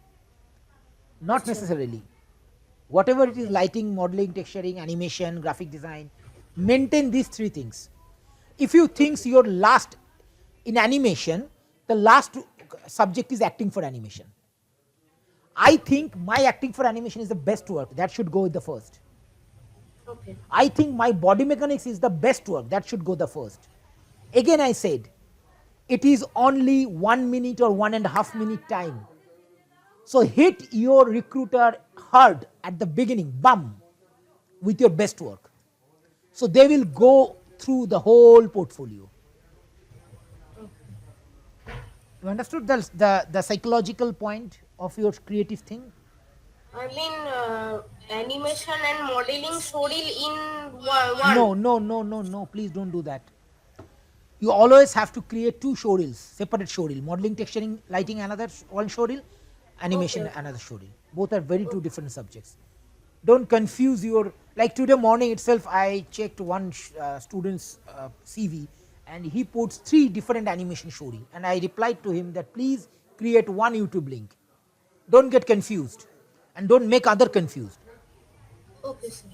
Whatever it is, lighting, modeling, texturing, animation, graphic design, maintain these 3 things. If you think your last, in animation, the last subject is acting for animation. I think my acting for animation is the best work, that should go with the first. Okay. I think my body mechanics is the best work, that should go the first. Again I said, it is only 1 minute or 1.5 minute time. So hit your recruiter hard at the beginning, bam, with your best work. So they will go through the whole portfolio. You understood the psychological point of your creative thing? I mean, animation and modeling showreel in one. No, please don't do that. You always have to create two showreels, separate showreel. Modeling, texturing, lighting another one showreel, animation Okay. another showreel. Both are very two different subjects. Don't confuse your, like today morning itself I checked one student's CV and he puts 3 different animation showreel and I replied to him that please create one YouTube link. Don't get confused and don't make other confused. Okay, sir.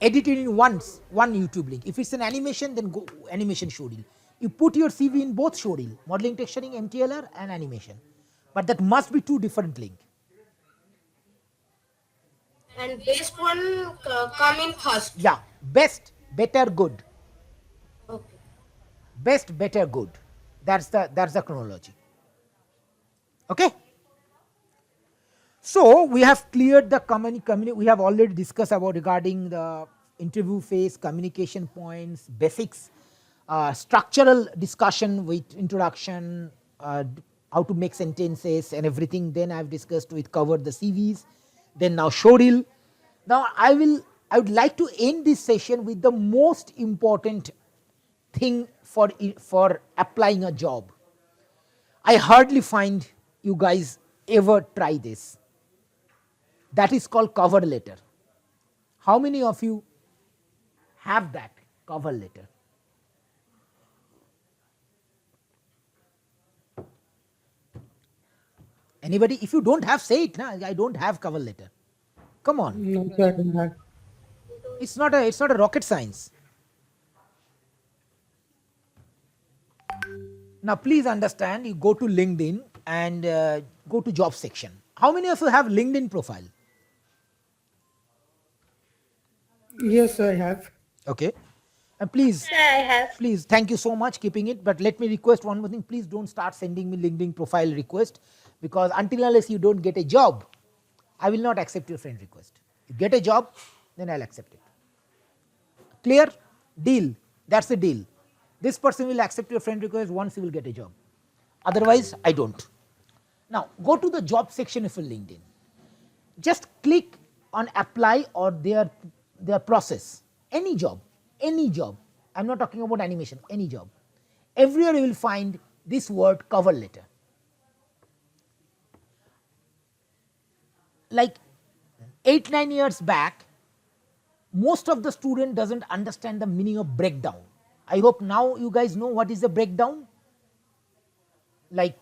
Edit it in one YouTube link. If it's an animation, then go animation showreel. You put your CV in both showreel, modeling, texturing, MTLR and animation. But that must be 2 different link. And best one come in first. Yeah, best, better, good. Okay. Best, better, good. That's the chronology. Okay. So we have cleared the we have already discussed about regarding the interview phase, communication points, basics, structural discussion with introduction, how to make sentences and everything. Then I've discussed, we covered the CVs. Then now showreel. Now I would like to end this session with the most important thing for applying a job. I hardly find you guys ever try this. That is called cover letter. How many of you have that cover letter? Anybody? If you don't have, say it. Nah, I don't have cover letter. Come on. No, sir, I don't have. It's not a rocket science. Now please understand, you go to LinkedIn and go to job section. How many of you have LinkedIn profile? Yes, sir, I have. Okay. And please, I have. please, thank you so much keeping it. But let me request one more thing. Please don't start sending me LinkedIn profile request, because until unless you don't get a job, I will not accept your friend request. You get a job, then I'll accept it. Clear? Deal. That's the deal. This person will accept your friend request once you will get a job. Otherwise, I don't. Now, go to the job section of your LinkedIn. Just click on apply or their process. Any job. I'm not talking about animation, any job. Everywhere you will find this word cover letter. Like 8-9 years back, most of the student doesn't understand the meaning of breakdown. I hope now you guys know what is the breakdown. Like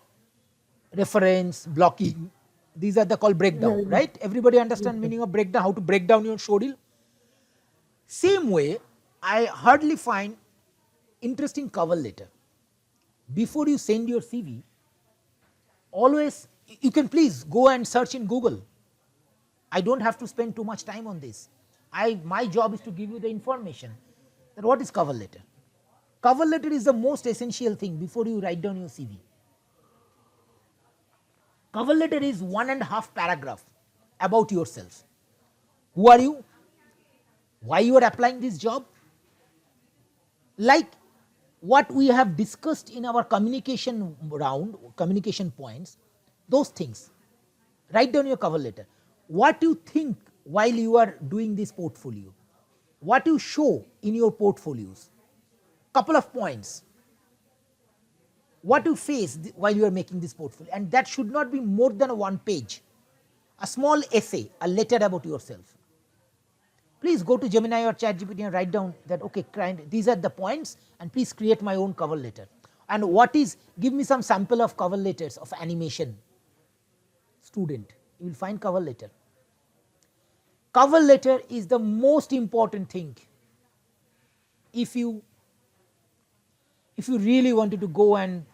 reference, blocking, these are the called breakdown, right? Everybody understand meaning of breakdown, how to break down your showreel. Same way, I hardly find interesting cover letter. Before you send your CV, always, you can please go and search in Google. I don't have to spend too much time on this. My job is to give you the information that what is cover letter. Cover letter is the most essential thing before you write down your CV. Cover letter is 1.5 paragraph about yourself. Who are you? Why you are applying this job? Like what we have discussed in our communication round, communication points, those things. Write down your cover letter. What you think while you are doing this portfolio. What you show in your portfolios. Couple of points. What you face while you are making this portfolio, and that should not be more than a 1 page. A small essay, a letter about yourself. Please go to Gemini or ChatGPT and write down that, okay, these are the points, and please create my own cover letter. And give me some sample of cover letters of animation. Student, you will find cover letter. Cover letter is the most important thing. If you really wanted to go and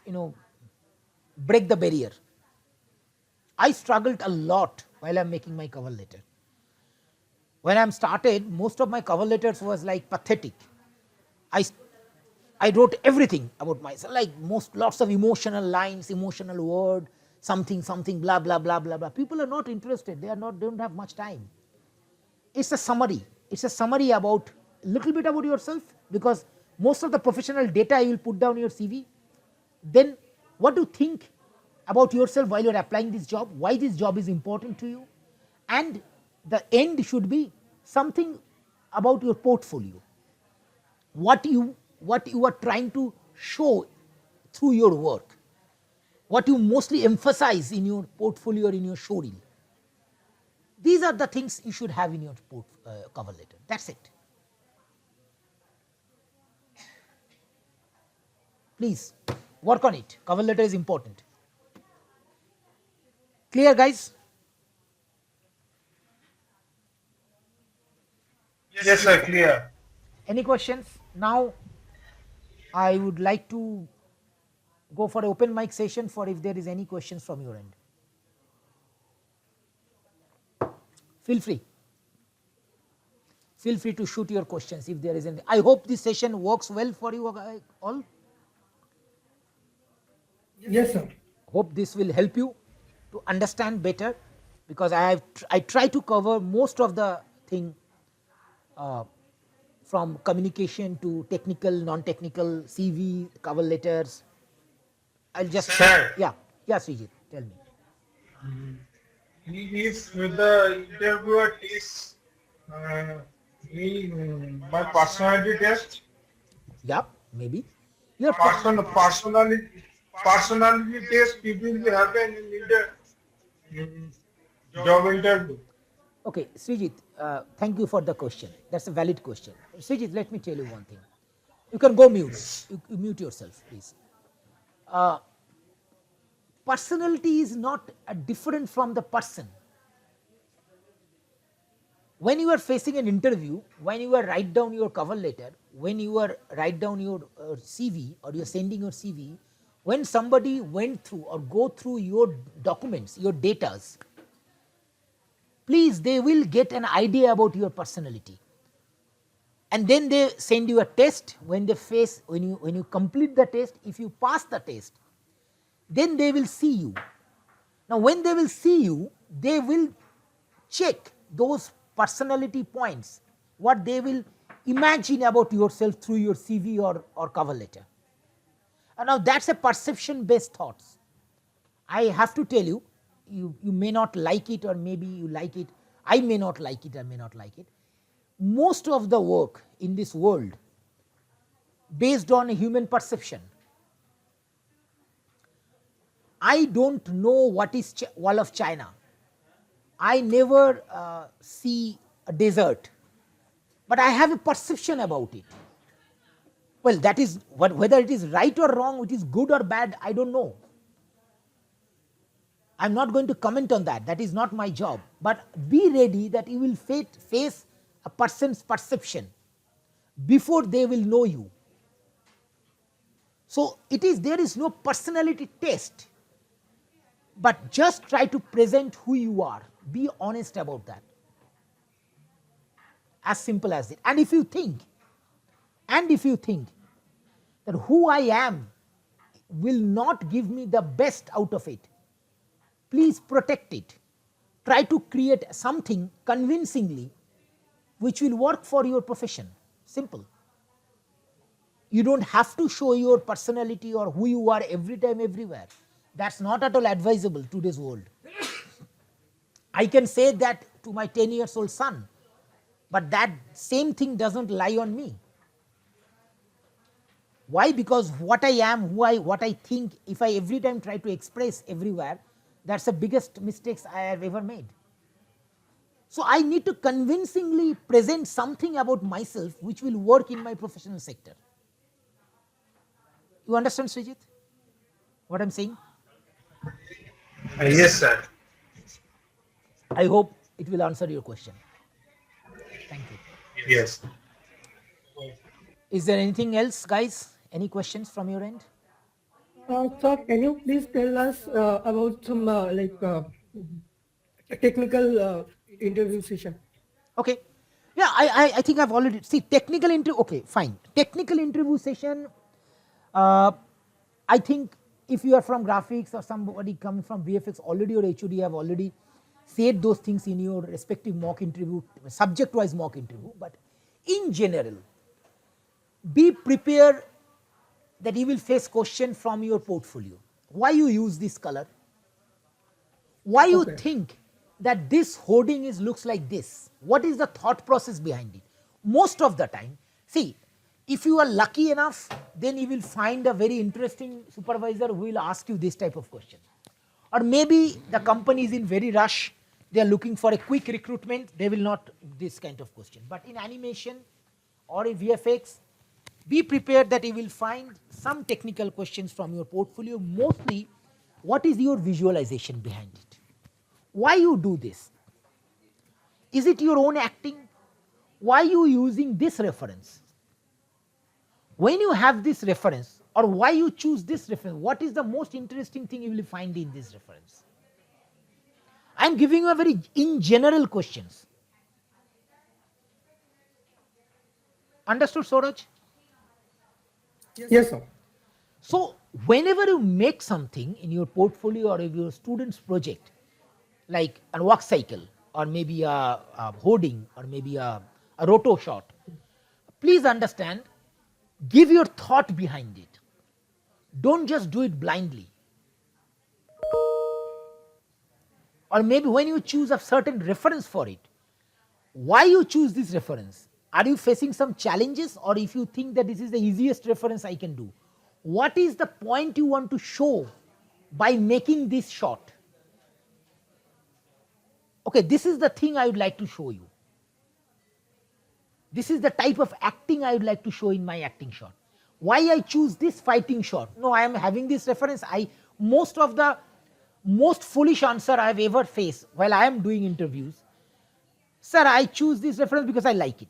break the barrier. I struggled a lot while I'm making my cover letter. When I'm started, most of my cover letters was like pathetic. I wrote everything about myself, like lots of emotional lines, emotional word, something, blah, blah, blah, blah, blah. People are not interested. Don't have much time. It's a summary. It's a summary about a little bit about yourself, because most of the professional data you will put down your CV. Then what do you think about yourself while you're applying this job, why this job is important to you, and the end should be something about your portfolio. What you are trying to show through your work, what you mostly emphasize in your portfolio or in your show reel. These are the things you should have in your cover letter. That's it. Please work on it. Cover letter is important. Clear, guys? Yes, sir, clear. Any questions? Now I would like to go for an open mic session for if there is any questions from your end. Feel free. Feel free to shoot your questions if there is any. I hope this session works well for you all. Yes, sir. Hope this will help you to understand better, because I try to cover most of the thing from communication to technical, non-technical, CV, cover letters. I'll just Sir. yeah, Srijit, tell me. If the interviewer takes my personality test, Yeah, maybe. Your personality test, it will be happen in the job interview. Okay, Srijit, thank you for the question. That's a valid question. Srijit, let me tell you one thing. You can go mute. You mute yourself, please. Personality is not different from the person. When you are facing an interview, when you are write down your cover letter, when you are write down your CV or you are sending your CV, when somebody went through or go through your documents, your datas, please, they will get an idea about your personality. And then they send you a test. When you complete the test, if you pass the test, then they will see you. Now when they will see you, they will check those personality points, what they will imagine about yourself through your CV or cover letter. And now that's a perception based thoughts. I have to tell you, you may not like it, or maybe you like it. I may not like it, I may not like it. Most of the work in this world based on human perception. I don't know what is Wall of China. I never see a desert, but I have a perception about it. Well, that is whether it is right or wrong, it is good or bad, I don't know. I am not going to comment on that. That is not my job. But be ready that you will face a person's perception before they will know you. So there is no personality test, but just try to present who you are. Be honest about that. As simple as it. And if you think that who I am will not give me the best out of it, please protect it. Try to create something convincingly which will work for your profession. Simple. You don't have to show your personality or who you are every time, everywhere. That's not at all advisable in today's world. I can say that to my 10 years old son, but that same thing doesn't lie on me. Why? Because what I am, what I think, if I every time try to express everywhere, that's the biggest mistakes I have ever made. So I need to convincingly present something about myself which will work in my professional sector. You understand, Srijit, what I'm saying? Yes, sir. I hope it will answer your question. Thank you. Yes. Is there anything else, guys? Any questions from your end? Sir, can you please tell us about some technical interview session? Okay. Yeah, I think I've already, see, technical interview, okay, fine. Technical interview session, I think if you are from graphics or somebody coming from VFX, already your HOD have already said those things in your respective mock interview, subject-wise mock interview. But in general, be prepared that you will face question from your portfolio. Why you use this color? Why you think that this hoarding looks like this. What is the thought process behind it? Most of the time, see, if you are lucky enough, then you will find a very interesting supervisor who will ask you this type of question. Or maybe the company is in very rush, they are looking for a quick recruitment, they will not this kind of question. But in animation or in VFX, be prepared that you will find some technical questions from your portfolio. Mostly, what is your visualization behind it? Why you do this? Is it your own acting? Why you using this reference? When you have this reference, or why you choose this reference, what is the most interesting thing you will find in this reference? I am giving you a very in general questions. Understood, Suraj? Yes, sir. So whenever you make something in your portfolio or in your student's project, like a work cycle or maybe a hoarding or maybe a roto shot, please understand, give your thought behind it. Don't just do it blindly. Or maybe when you choose a certain reference for it, why you choose this reference? Are you facing some challenges, or if you think that this is the easiest reference I can do? What is the point you want to show by making this shot? Okay, this is the thing I would like to show you. This is the type of acting I would like to show in my acting shot. Why I choose this fighting shot? No, I am having this reference. Most of the most foolish answer I have ever faced while I am doing interviews, sir, I choose this reference because I like it.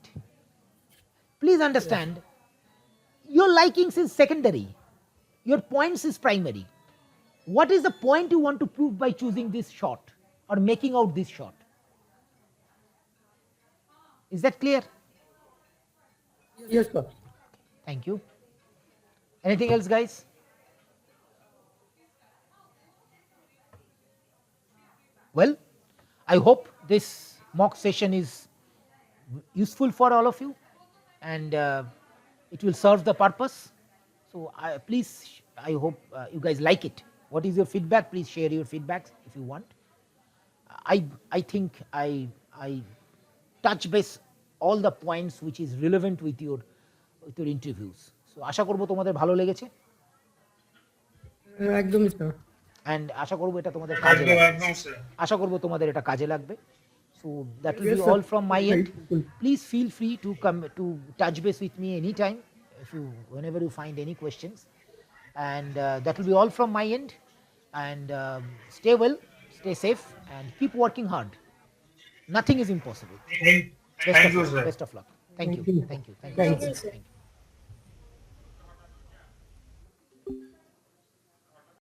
Please understand, your likings is secondary, your points is primary. What is the point you want to prove by choosing this shot or making out this shot? Is that clear? Yes, sir. Thank you. Anything else, guys? Well, I hope this mock session is useful for all of you, and it will serve the purpose. So please, I hope you guys like it. What is your feedback? Please share your feedbacks if you want. I think I touch base all the points which is relevant with your interviews. So আশা করব তোমাদের ভালো লেগেছে, একদমই sir. and আশা করব এটা তোমাদের কাজে লাগবে। আশা করব তোমাদের এটা কাজে লাগবে। So that will be all from my end. Please feel free to come to touch base with me anytime whenever you find any questions, and that will be all from my end. And stay well, stay safe, and keep working hard. Nothing is impossible. Thank you, sir. Best of luck. Thank you. Thank you. Thank you. Thank so you. much. Thank you.